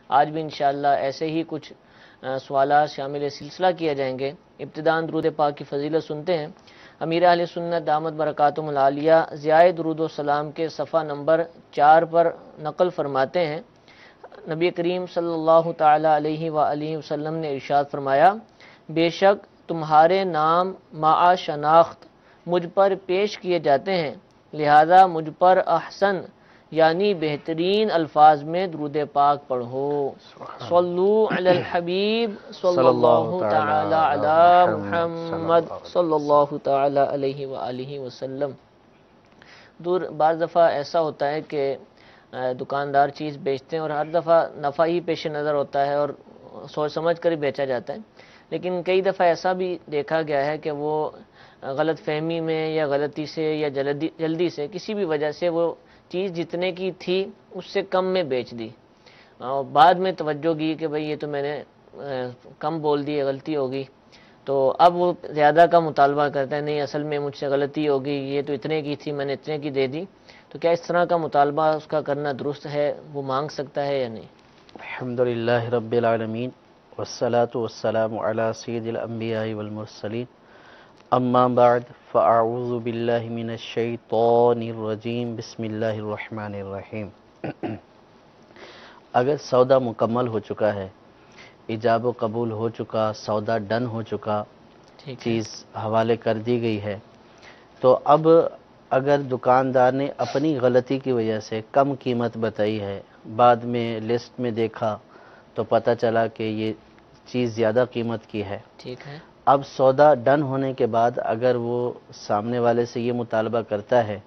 آج بھی انشاءاللہ ایسے ہی کچھ سوالات شامل سلسلہ کیا جائیں گے۔ ابتداً درود پاک کی فضیلت سنتے ہیں۔ امیر اہل سنت دامت برکاتہم العالیہ ضیاء درود و سلام کے صفحہ نمبر 4 پر نقل فرماتے ہیں، نبی کریم صلی اللہ تعالی علیہ وآلہ وسلم نے ارشاد فرمایا، بے شک تمہارے نام مع شناخت مجھ پر پیش کیے جاتے ہیں، لہذا مجھ پر احسن یعنی بہترین الفاظ میں درود پاک پڑھو۔ صلو علی الحبیب صلی اللہ تعالی علی محمد صلی اللہ تعالی علیہ وآلہ وسلم۔ بعض دفعہ ایسا ہوتا ہے کہ دکاندار چیز بیچتے ہیں اور ہر دفعہ نفع ہی پیش نظر ہوتا ہے اور سوچ سمجھ کر ہی بیچا جاتا ہے، لیکن کئی دفعہ ایسا بھی دیکھا گیا ہے کہ وہ غلط فہمی میں یا غلطی سے یا جلدی سے کسی بھی وجہ سے وہ چیز جتنے کی تھی اس سے کم میں بیچ دی، اور بعد میں توجہ کی کہ بھئی یہ تو میں نے کم بول دی، غلطی ہوگی، تو اب وہ زیادہ کا مطالبہ کرتا ہے، نہیں اصل میں مجھ سے غلطی ہوگی، یہ تو اتنے کی تھی میں نے اتنے کی دے دی۔ تو کیا اس طرح کا مطالبہ اس کا کرنا درست ہے؟ وہ مانگ سکتا ہے یا نہیں؟ الحمدللہ رب العالمین والصلاة والسلام علی سید الانبیاء والمرسلین، اما بعد فاعوذ باللہ من الشیطان الرجیم، بسم اللہ الرحمن الرحیم۔ اگر سودا مکمل ہو چکا ہے، ایجاب و قبول ہو چکا، سودا ڈن ہو چکا، چیز حوالے کر دی گئی ہے، تو اب اگر دکاندار نے اپنی غلطی کی وجہ سے کم قیمت بتائی ہے، بعد میں لسٹ میں دیکھا تو پتہ چلا کہ یہ چیز زیادہ قیمت کی ہے، ٹھیک ہے، اب سودا ڈن ہونے کے بعد اگر وہ سامنے والے سے یہ مطالبہ کرتا ہے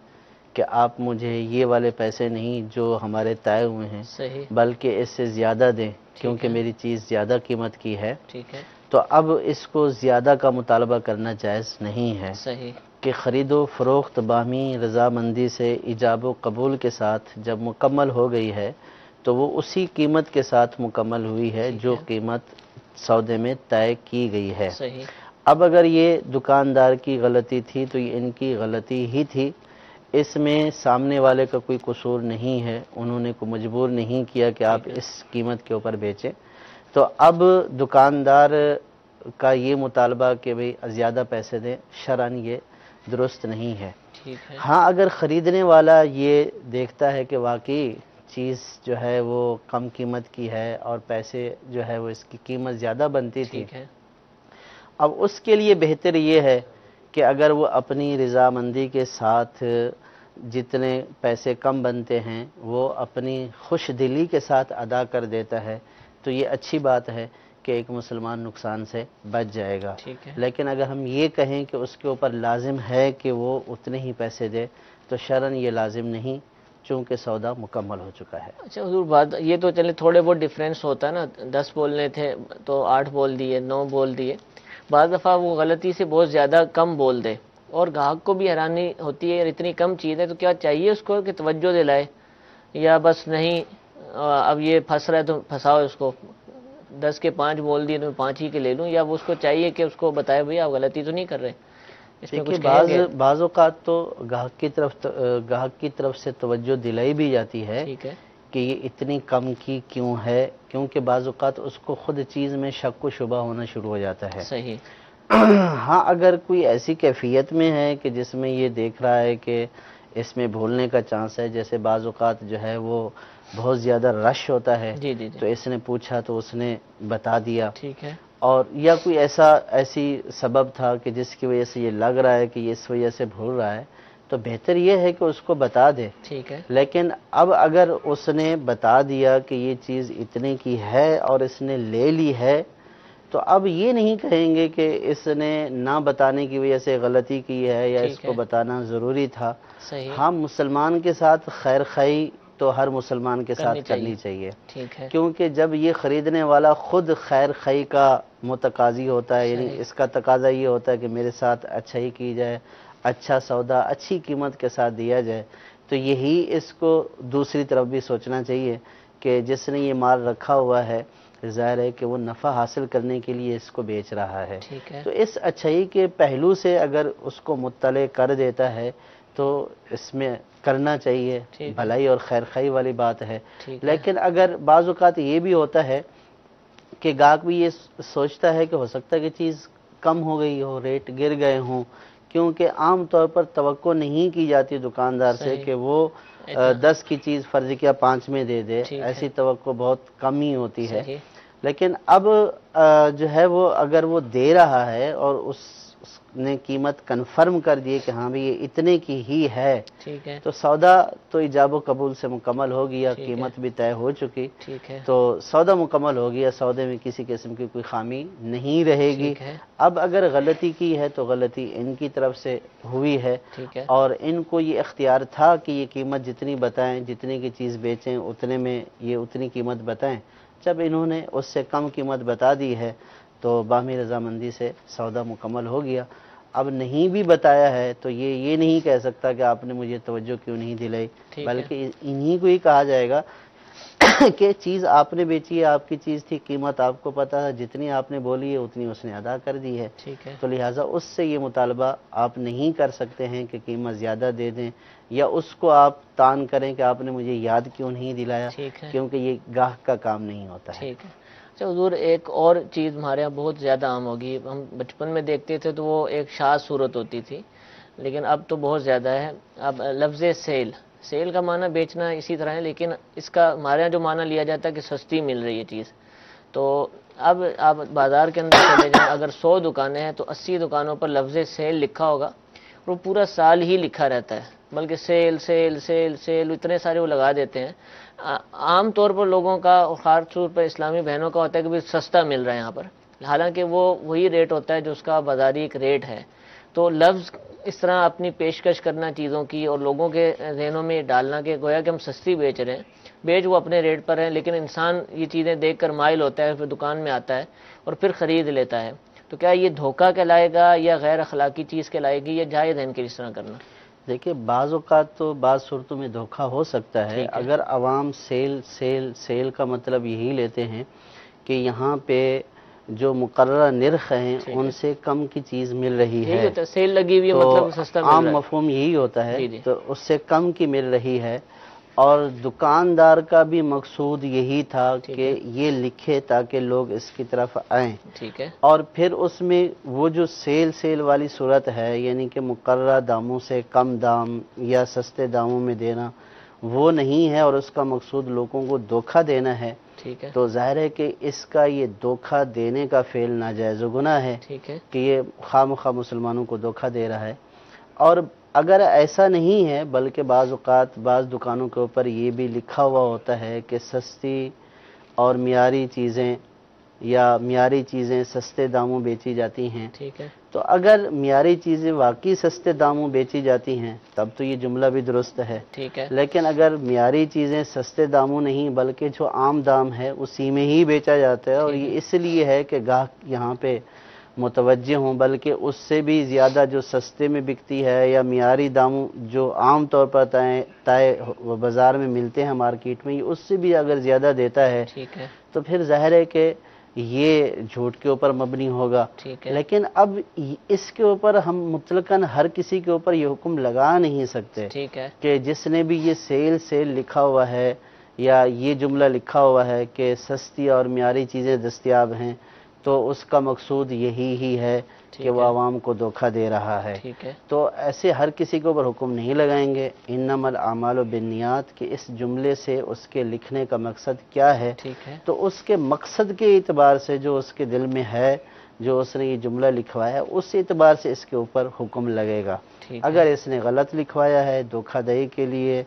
کہ آپ مجھے یہ والے پیسے نہیں جو ہمارے طے ہوئے ہیں صحیح، بلکہ اس سے زیادہ دیں کیونکہ میری چیز زیادہ قیمت کی ہے، ٹھیک ہے، تو اب اس کو زیادہ کا مطالبہ کرنا جائز نہیں ہے صحیح، کہ خرید و فروخت باہمی رضامندی سے ایجاب و قبول کے ساتھ جب مکمل ہو گئی ہے تو وہ اسی قیمت کے ساتھ مکمل ہوئی ہے جو قیمت سودے میں طے کی گئی ہے۔ صحیح، اب اگر یہ دکاندار کی غلطی تھی تو یہ ان کی غلطی ہی تھی، اس میں سامنے والے کا کوئی قصور نہیں ہے، انہوں نے کوئی مجبور نہیں کیا کہ آپ اس قیمت کے اوپر بیچیں، تو اب دکاندار کا یہ مطالبہ کہ بھئی زیادہ پیسے دیں شرعاً یہ درست نہیں ہے۔ ہاں اگر خریدنے والا یہ دیکھتا ہے کہ واقعی چیز جو ہے وہ کم قیمت کی ہے اور پیسے جو ہے وہ اس کی قیمت زیادہ بنتی تھی، اب اس کے لیے بہتر یہ ہے کہ اگر وہ اپنی رضامندی کے ساتھ جتنے پیسے کم بنتے ہیں وہ اپنی خوش دلی کے ساتھ ادا کر دیتا ہے تو یہ اچھی بات ہے کہ ایک مسلمان نقصان سے بچ جائے گا، لیکن اگر ہم یہ کہیں کہ اس کے اوپر لازم ہے کہ وہ اتنے ہی پیسے دے تو شرعاً یہ لازم نہیں، چونکہ سودا مکمل ہو چکا ہے۔ اچھا حضور، بات یہ تو چلے تھوڑے بہت ڈیفرنس ہوتا ہے نا، 10 بولنے تھے تو 8 بول دیے، 9 بول دیے، بعض دفعہ وہ غلطی سے بہت زیادہ کم بول دے اور گاہک کو بھی حیرانی ہوتی ہے اتنی کم چیز ہے تو کیا چاہیے اس کو کہ توجہ دلائے یا بس نہیں اب یہ پھنس رہا ہے تو پھنساؤ اس کو، 10 کے 5 بول دیے تو 5 ہی کے لے لوں، یا وہ اس کو چاہیے کہ اس کو بتائے بھئی آپ غلطی تو نہیں کر رہے؟ اس میں کچھ کہیں گے؟ بعض اوقات تو گاہک کی طرف سے توجہ دلائی بھی جاتی ہے کہ یہ اتنی کم کی کیوں ہے، کیونکہ بعض اوقات اس کو خود چیز میں شک و شبہ ہونا شروع ہو جاتا ہے۔ صحیح، ہاں اگر کوئی ایسی کیفیت میں ہے کہ جس میں یہ دیکھ رہا ہے کہ اس میں بھولنے کا چانس ہے، جیسے بعض اوقات جو ہے وہ بہت زیادہ رش ہوتا ہے تو اس نے پوچھا تو اس نے بتا دیا، ٹھیک ہے، اور یا کوئی ایسی سبب تھا کہ جس کی وجہ سے یہ لگ رہا ہے کہ یہ اس وجہ سے بھول رہا ہے تو بہتر یہ ہے کہ اس کو بتا دے، ٹھیک ہے، لیکن اب اگر اس نے بتا دیا کہ یہ چیز اتنے کی ہے اور اس نے لے لی ہے تو اب یہ نہیں کہیں گے کہ اس نے نہ بتانے کی وجہ سے غلطی کی ہے یا اس کو بتانا ضروری تھا۔ ہاں مسلمان کے ساتھ خیر خواہی تو ہر مسلمان کے ساتھ کرنی چاہیے، کیونکہ جب یہ خریدنے والا خود خیر خواہی کا متقاضی ہوتا ہے، یعنی اس کا تقاضا یہ ہوتا ہے کہ میرے ساتھ اچھا ہی کی جائے، اچھا سودا اچھی قیمت کے ساتھ دیا جائے، تو یہی اس کو دوسری طرف بھی سوچنا چاہیے کہ جس نے یہ مال رکھا ہوا ہے ظاہر ہے کہ وہ نفع حاصل کرنے کے لیے اس کو بیچ رہا ہے، تو اس اچھائی کے پہلو سے اگر اس کو مطلع کر دیتا ہے تو اس میں کرنا چاہیے، بھلائی اور خیر خواہی والی بات ہے۔ لیکن اگر بعض اوقات یہ بھی ہوتا ہے کہ گاہک بھی یہ سوچتا ہے کہ ہو سکتا ہے کہ چیز کم ہو گئی ہو، ریٹ گر گئے ہوں، کیونکہ عام طور پر توقع نہیں کی جاتی دکاندار سے کہ وہ 10 کی چیز فرض کیا 5 میں دے دے، ایسی توقع بہت کم ہی ہوتی ہے۔ لیکن اب جو ہے وہ اگر وہ دے رہا ہے اور اس نے قیمت کنفرم کر دی کہ ہاں بھی یہ اتنے کی ہی ہے، تو سودا تو ایجاب و قبول سے مکمل ہو گیا، قیمت بھی طے ہو چکی، تو سودا مکمل ہو گیا، سودے میں کسی قسم کی کوئی خامی نہیں رہے گی۔ اب اگر غلطی کی ہے تو غلطی ان کی طرف سے ہوئی ہے، اور ان کو یہ اختیار تھا کہ یہ قیمت جتنی بتائیں، جتنے کی چیز بیچیں اتنے میں یہ اتنی قیمت بتائیں۔ جب انہوں نے اس سے کم قیمت بتا دی ہے تو باہمی رضامندی سے سودا مکمل ہو گیا۔ اب نہیں بھی بتایا ہے تو یہ نہیں کہہ سکتا کہ آپ نے مجھے توجہ کیوں نہیں دلائی، بلکہ انہی کو ہی کہا جائے گا کہ چیز آپ نے بیچی ہے، آپ کی چیز تھی، قیمت آپ کو پتا ہے، جتنی آپ نے بولی ہے اتنی اس نے ادا کر دی ہے، تو لہٰذا اس سے یہ مطالبہ آپ نہیں کر سکتے ہیں کہ قیمت زیادہ دے دیں، یا اس کو آپ تان کریں کہ آپ نے مجھے یاد کیوں نہیں دلایا، کیونکہ یہ گاہک کا کام نہیں ہوتا ہے۔ اچھا حضور، ایک اور چیز ہمارے یہاں بہت زیادہ عام ہوگی، ہم بچپن میں دیکھتے تھے تو وہ ایک شاذ صورت ہوتی تھی، لیکن اب تو بہت زیادہ ہے۔ اب لفظ سیل کا معنی بیچنا اسی طرح ہے، لیکن اس کا ہمارے یہاں جو معنی لیا جاتا ہے کہ سستی مل رہی ہے چیز، تو اب آپ بازار کے اندر چلے جائیں، اگر 100 دکانیں ہیں تو 80 دکانوں پر لفظ سیل لکھا ہوگا، اور وہ پورا سال ہی لکھا رہتا ہے، بلکہ سیل سیل سیل سیل اتنے سارے وہ لگا دیتے ہیں۔ عام طور پر لوگوں کا، خاص طور پر اسلامی بہنوں کا ہوتا ہے کہ بھی سستا مل رہا ہے یہاں پر، حالانکہ وہ وہی ریٹ ہوتا ہے جو اس کا بازاری ایک ریٹ ہے۔ تو لفظ اس طرح اپنی پیشکش کرنا چیزوں کی اور لوگوں کے ذہنوں میں ڈالنا کہ گویا کہ ہم سستی بیچ رہے ہیں، بیچ وہ اپنے ریٹ پر ہیں، لیکن انسان یہ چیزیں دیکھ کر مائل ہوتا ہے، پھر دکان میں آتا ہے اور پھر خرید لیتا ہے، تو کیا یہ دھوکہ کہلائے گا یا غیر اخلاقی چیز کہلائے گی، یا جائز ہے ان کے اس طرح کرنا؟ دیکھیے، بعض اوقات تو بعض صورتوں میں دھوکہ ہو سکتا ہے، اگر عوام سیل کا مطلب یہی لیتے ہیں کہ یہاں پہ جو مقررہ نرخ ہیں ان سے کم کی چیز مل رہی ہے، سیل لگی ہوئی ہے مطلب سستا مل رہا ہے، عام مفہوم یہی ہوتا ہے، تو اس سے کم کی مل رہی ہے، اور دکاندار کا بھی مقصود یہی تھا کہ یہ لکھے تاکہ لوگ اس کی طرف آئیں، اور پھر اس میں وہ جو سیل والی صورت ہے، یعنی کہ مقررہ داموں سے کم دام یا سستے داموں میں دینا، وہ نہیں ہے، اور اس کا مقصود لوگوں کو دھوکہ دینا ہے، تو ظاہر ہے کہ اس کا یہ دھوکہ دینے کا فعل ناجائز و گناہ ہے کہ یہ خواہ مخواہ مسلمانوں کو دھوکہ دے رہا ہے۔ اور اگر ایسا نہیں ہے، بلکہ بعض اوقات بعض دکانوں کے اوپر یہ بھی لکھا ہوا ہوتا ہے کہ سستی اور معیاری چیزیں یا معیاری چیزیں سستے داموں بیچی جاتی ہیں، تو اگر معیاری چیزیں واقعی سستے داموں بیچی جاتی ہیں تب تو یہ جملہ بھی درست ہے، لیکن اگر معیاری چیزیں سستے داموں نہیں بلکہ جو عام دام ہے اسی میں ہی بیچا جاتا ہے، اور یہ اس لیے ہے کہ گاہک یہاں پہ متوجہ ہوں، بلکہ اس سے بھی زیادہ جو سستے میں بکتی ہے یا معیاری داموں جو عام طور پر طے بازار میں ملتے ہیں مارکیٹ میں، اس سے بھی اگر زیادہ دیتا ہے تو پھر ظاہر ہے کہ یہ جھوٹ کے اوپر مبنی ہوگا۔ لیکن اب اس کے اوپر ہم مطلقاً ہر کسی کے اوپر یہ حکم لگا نہیں سکتے کہ جس نے بھی یہ سیل لکھا ہوا ہے یا یہ جملہ لکھا ہوا ہے کہ سستی اور معیاری چیزیں دستیاب ہیں، تو اس کا مقصود یہی ہی ہے کہ وہ عوام کو دھوکہ دے رہا ہے، تو ایسے ہر کسی کے اوپر حکم نہیں لگائیں گے۔ انما الاعمال بالنیات، کہ اس جملے سے اس کے لکھنے کا مقصد کیا ہے، تو اس کے مقصد کے اعتبار سے جو اس کے دل میں ہے، جو اس نے یہ جملہ لکھوایا ہے، اس اعتبار سے اس کے اوپر حکم لگے گا۔ اگر اس نے غلط لکھوایا ہے دھوکہ دہی کے لیے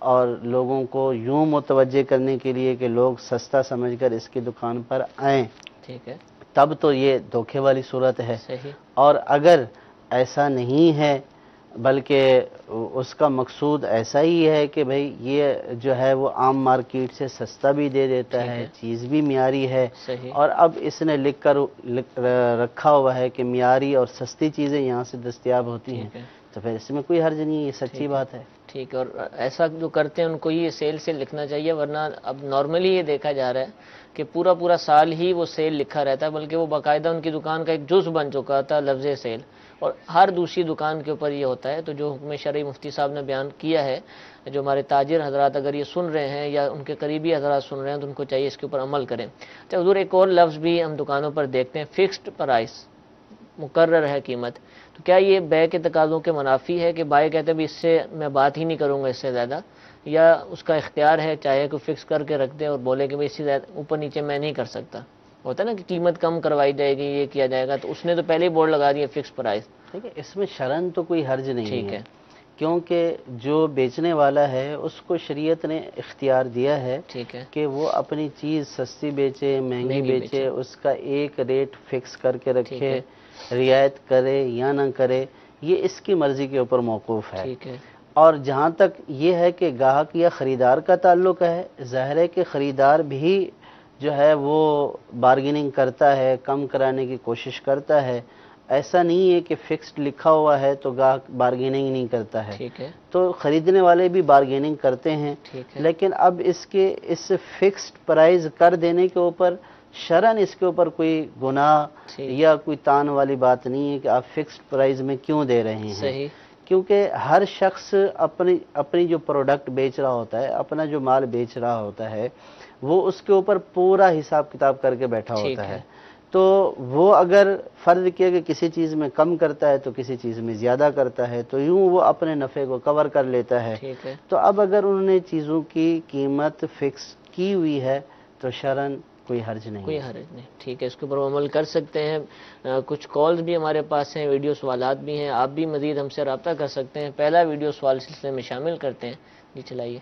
اور لوگوں کو یوں متوجہ کرنے کے لیے کہ لوگ سستا سمجھ کر اس کی دکان پر آئیں، تب تو یہ دھوکے والی صورت ہے۔ اور اگر ایسا نہیں ہے بلکہ اس کا مقصود ایسا ہی ہے کہ بھئی یہ جو ہے وہ عام مارکیٹ سے سستا بھی دے دیتا ہے، چیز بھی معیاری ہے، اور اب اس نے لکھ کر رکھا ہوا ہے کہ معیاری اور سستی چیزیں یہاں سے دستیاب ہوتی ہیں، تو پھر اس میں کوئی حرج نہیں، یہ سچی بات ہے۔ ٹھیک ہے، اور ایسا جو کرتے ہیں ان کو یہ سیل سے لکھنا چاہیے، ورنہ اب نارملی یہ دیکھا جا رہا ہے کہ پورا سال ہی وہ سیل لکھا رہتا ہے، بلکہ وہ باقاعدہ ان کی دکان کا ایک جز بن چکا تھا لفظ سیل، اور ہر دوسری دکان کے اوپر یہ ہوتا ہے۔ تو جو حکم شرعی مفتی صاحب نے بیان کیا ہے، جو ہمارے تاجر حضرات اگر یہ سن رہے ہیں یا ان کے قریبی حضرات سن رہے ہیں تو ان کو چاہیے اس کے اوپر عمل کریں۔ تو حضور ایک اور لفظ بھی ہم دکانوں پر دیکھتے ہیں، فکسڈ پرائس، مقرر ہے قیمت، تو کیا یہ بیع کے تقاضوں کے منافی ہے کہ بھائی کہتے ہیں بھی اس سے میں بات ہی نہیں کروں گا اس سے زیادہ، یا اس کا اختیار ہے چاہے کوئی فکس کر کے رکھ دے اور بولے کہ اس سے زیادہ اوپر نیچے میں نہیں کر سکتا؟ ہوتا ہے نا کہ قیمت کم کروائی جائے گی، یہ کیا جائے گا، تو اس نے تو پہلے ہی بورڈ لگا دیا فکس پرائس۔ ٹھیک ہے، اس میں شرعاً تو کوئی حرج نہیں ٹھیک ہے، کیونکہ جو بیچنے والا ہے اس کو شریعت نے اختیار دیا ہے ٹھیک ہے، کہ وہ اپنی چیز سستی بیچے مہنگی بیچے، اس کا ایک ریٹ فکس کر کے ٹھیک رکھے، ہے، رعایت کرے یا نہ کرے، یہ اس کی مرضی کے اوپر موقوف ہے۔ ٹھیک ہے، اور جہاں تک یہ ہے کہ گاہک یا خریدار کا تعلق ہے، ظاہر ہے کہ خریدار بھی جو ہے وہ بارگیننگ کرتا ہے، کم کرانے کی کوشش کرتا ہے، ایسا نہیں ہے کہ فکسڈ لکھا ہوا ہے تو گاہک بارگیننگ نہیں کرتا ہے، ٹھیک ہے، تو خریدنے والے بھی بارگیننگ کرتے ہیں۔ ٹھیک ہے، لیکن اب اس فکسڈ پرائز کر دینے کے اوپر شرعاً اس کے اوپر کوئی گناہ ٹھیک، یا کوئی تان والی بات نہیں ہے کہ آپ فکسڈ پرائز میں کیوں دے رہے ہیں، صحیح، کیونکہ ہر شخص اپنی جو پروڈکٹ بیچ رہا ہوتا ہے، اپنا جو مال بیچ رہا ہوتا ہے، وہ اس کے اوپر پورا حساب کتاب کر کے بیٹھا ٹھیک ہوتا ہے۔ ہے، تو وہ اگر فرض کیا کہ کسی چیز میں کم کرتا ہے تو کسی چیز میں زیادہ کرتا ہے، تو یوں وہ اپنے نفع کو کور کر لیتا ہے۔ ٹھیک ہے، تو اب اگر انہوں نے چیزوں کی قیمت فکس کی ہوئی ہے تو شرعاً کوئی حرج نہیں کوئی ہے۔ حرج نہیں، ٹھیک ہے، اس کے اوپر وہ عمل کر سکتے ہیں۔ کچھ کالز بھی ہمارے پاس ہیں، ویڈیو سوالات بھی ہیں، آپ بھی مزید ہم سے رابطہ کر سکتے ہیں۔ پہلا ویڈیو سوال سلسلے میں شامل کرتے ہیں، جی چلائیے۔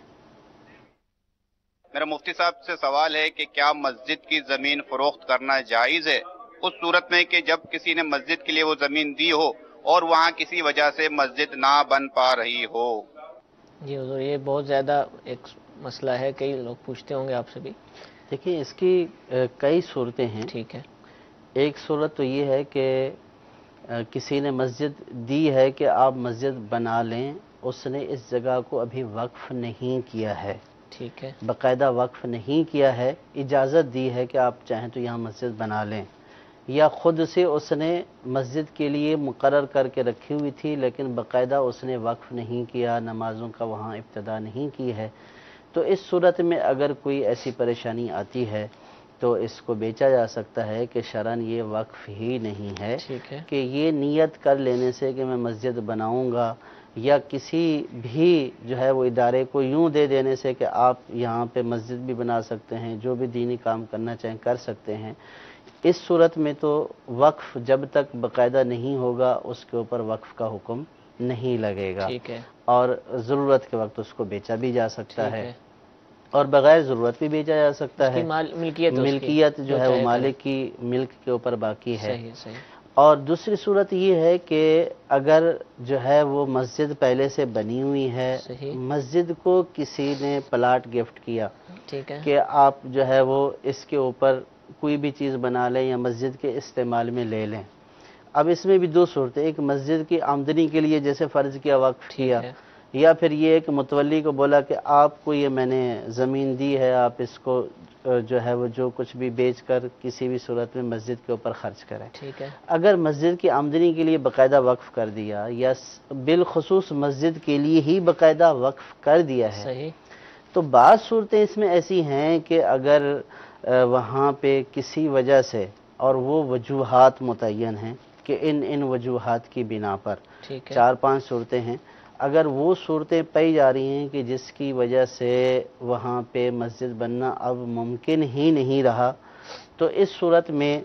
میرا مفتی صاحب سے سوال ہے کہ کیا مسجد کی زمین فروخت کرنا جائز ہے اس صورت میں کہ جب کسی نے مسجد کے لیے وہ زمین دی ہو اور وہاں کسی وجہ سے مسجد نہ بن پا رہی ہو؟ جی حضور، یہ بہت زیادہ ایک مسئلہ ہے، کئی لوگ پوچھتے ہوں گے آپ سے بھی۔ دیکھیں اس کی کئی صورتیں ہیں۔ ٹھیک ہے، ایک صورت تو یہ ہے کہ کسی نے مسجد دی ہے کہ آپ مسجد بنا لیں، اس نے اس جگہ کو ابھی وقف نہیں کیا ہے، ٹھیک ہے، باقاعدہ وقف نہیں کیا ہے، اجازت دی ہے کہ آپ چاہیں تو یہاں مسجد بنا لیں، یا خود سے اس نے مسجد کے لیے مقرر کر کے رکھی ہوئی تھی لیکن باقاعدہ اس نے وقف نہیں کیا، نمازوں کا وہاں ابتدا نہیں کی ہے، تو اس صورت میں اگر کوئی ایسی پریشانی آتی ہے تو اس کو بیچا جا سکتا ہے کہ شرعاً یہ وقف ہی نہیں ہے، ٹھیک ہے، کہ یہ نیت کر لینے سے کہ میں مسجد بناؤں گا، یا کسی بھی جو ہے وہ ادارے کو یوں دے دینے سے کہ آپ یہاں پہ مسجد بھی بنا سکتے ہیں، جو بھی دینی کام کرنا چاہیں کر سکتے ہیں، اس صورت میں تو وقف جب تک باقاعدہ نہیں ہوگا اس کے اوپر وقف کا حکم نہیں لگے گا، ٹھیک ہے، اور ضرورت کے وقت اس کو بیچا بھی جا سکتا ٹھیک ہے اور بغیر ضرورت بھی بیچا جا سکتا اس کی ہے۔ ملکیت ہے، اس کی ملکیت جو ہے وہ چاہے کرے۔ مالک کی ملک کے اوپر باقی ہے۔ صحیح صحیح، اور دوسری صورت یہ ہے کہ اگر جو ہے وہ مسجد پہلے سے بنی ہوئی ہے، صحیح، مسجد کو کسی نے پلاٹ گفٹ کیا ٹھیک ہے، کہ آپ جو ہے وہ اس کے اوپر کوئی بھی چیز بنا لیں یا مسجد کے استعمال میں لے لیں۔ اب اس میں بھی دو صورتیں، ایک مسجد کی آمدنی کے لیے جیسے فرض کیا وقف ٹھیک کیا، ہے، یا پھر یہ کہ متولی کو بولا کہ آپ کو یہ میں نے زمین دی ہے، آپ اس کو جو ہے وہ جو کچھ بھی بیچ کر کسی بھی صورت میں مسجد کے اوپر خرچ کریں۔ ٹھیک ہے، اگر مسجد کی آمدنی کے لیے باقاعدہ وقف کر دیا یا بالخصوص مسجد کے لیے ہی باقاعدہ وقف کر دیا ہے، صحیح، تو بعض صورتیں اس میں ایسی ہیں کہ اگر وہاں پہ کسی وجہ سے، اور وہ وجوہات متعین ہیں کہ ان وجوہات کی بنا پر ٹھیک ہے، 4-5 صورتیں ہیں، اگر وہ صورتیں پائی جا رہی ہیں کہ جس کی وجہ سے وہاں پہ مسجد بننا اب ممکن ہی نہیں رہا، تو اس صورت میں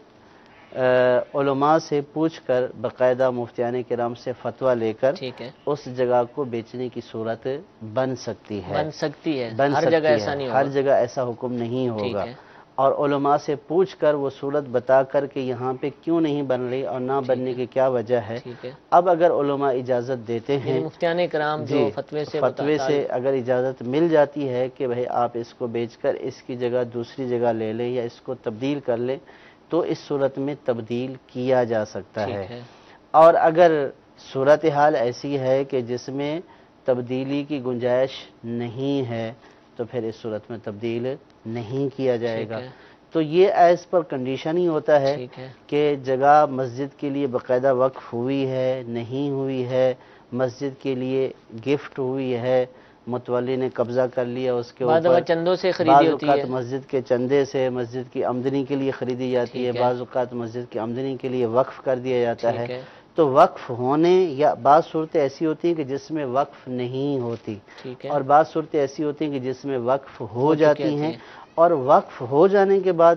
علماء سے پوچھ کر باقاعدہ مفتیان کرام سے فتویٰ لے کر ٹھیک ہے، اس جگہ کو بیچنے کی صورت بن سکتی ہے، بن سکتی ہے، بن ہر سکتی جگہ ایسا ہے، نہیں ہر ہوگا، جگہ ایسا حکم نہیں ٹھیک ہوگا، ہے، اور علماء سے پوچھ کر وہ صورت بتا کر کہ یہاں پہ کیوں نہیں بن رہی اور نہ بننے کی کیا وجہ ہے۔ ٹھیک ہے، اب اگر علماء اجازت دیتے یعنی ہیں، مفتیان کرام جو جی، فتوے سے فتوے سے اگر اجازت مل جاتی ہے کہ بھئی آپ اس کو بیچ کر اس کی جگہ دوسری جگہ لے لیں یا اس کو تبدیل کر لیں، تو اس صورت میں تبدیل کیا جا سکتا ہے۔ ٹھیک ہے، اور اگر صورتحال ایسی ہے کہ جس میں تبدیلی کی گنجائش نہیں ہے تو پھر اس صورت میں تبدیل نہیں کیا جائے گا. تو یہ ایز پر کنڈیشن ہی ہوتا ہے کہ جگہ مسجد کے لیے باقاعدہ وقف ہوئی ہے نہیں ہوئی ہے، مسجد کے لیے گفٹ ہوئی ہے، متولی نے قبضہ کر لیا اس کے اوپر، چندوں سے بعض خریدی ہوتی ہے، اوقات مسجد کے چندے سے مسجد کی آمدنی کے لیے خریدی جاتی ہے، بعض اوقات مسجد کی آمدنی کے لیے وقف کر دیا جاتا ہے. تو وقف ہونے یا بعض صورتیں ایسی ہوتی ہیں کہ جس میں وقف نہیں ہوتی، اور بعض صورتیں ایسی ہوتی ہیں کہ جس میں وقف ہو جاتی ہیں، اور وقف ہو جانے کے بعد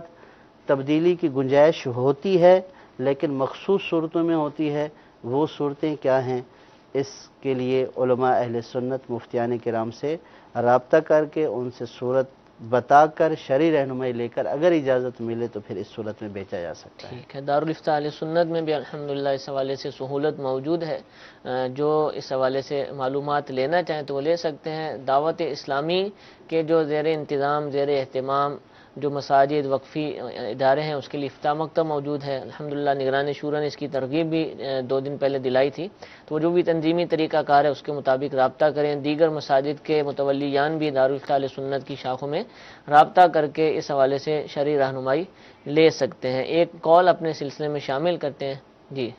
تبدیلی کی گنجائش ہوتی ہے لیکن مخصوص صورتوں میں ہوتی ہے. وہ صورتیں کیا ہیں؟ اس کے لیے علماء اہل سنت مفتیان کرام سے رابطہ کر کے ان سے صورت بتا کر شرعی رہنمائی لے کر اگر اجازت ملے تو پھر اس صورت میں بیچا جا سکتا ہے. ٹھیک ہے. دارالافتاء اہل سنت میں بھی الحمدللہ اس حوالے سے سہولت موجود ہے. جو اس حوالے سے معلومات لینا چاہیں تو وہ لے سکتے ہیں. دعوت اسلامی کے جو زیر انتظام زیر اہتمام جو مساجد وقفی ادارے ہیں اس کے لیے افتاح مکتب موجود ہے. الحمدللہ نگران شورا نے اس کی ترغیب بھی 2 دن پہلے دلائی تھی. تو جو بھی تنظیمی طریقہ کار ہے اس کے مطابق رابطہ کریں. دیگر مساجد کے متولیان بھی دارالافتاء اہل سنت کی شاخوں میں رابطہ کر کے اس حوالے سے شرعی رہنمائی لے سکتے ہیں. ایک کال اپنے سلسلے میں شامل کرتے ہیں. جی،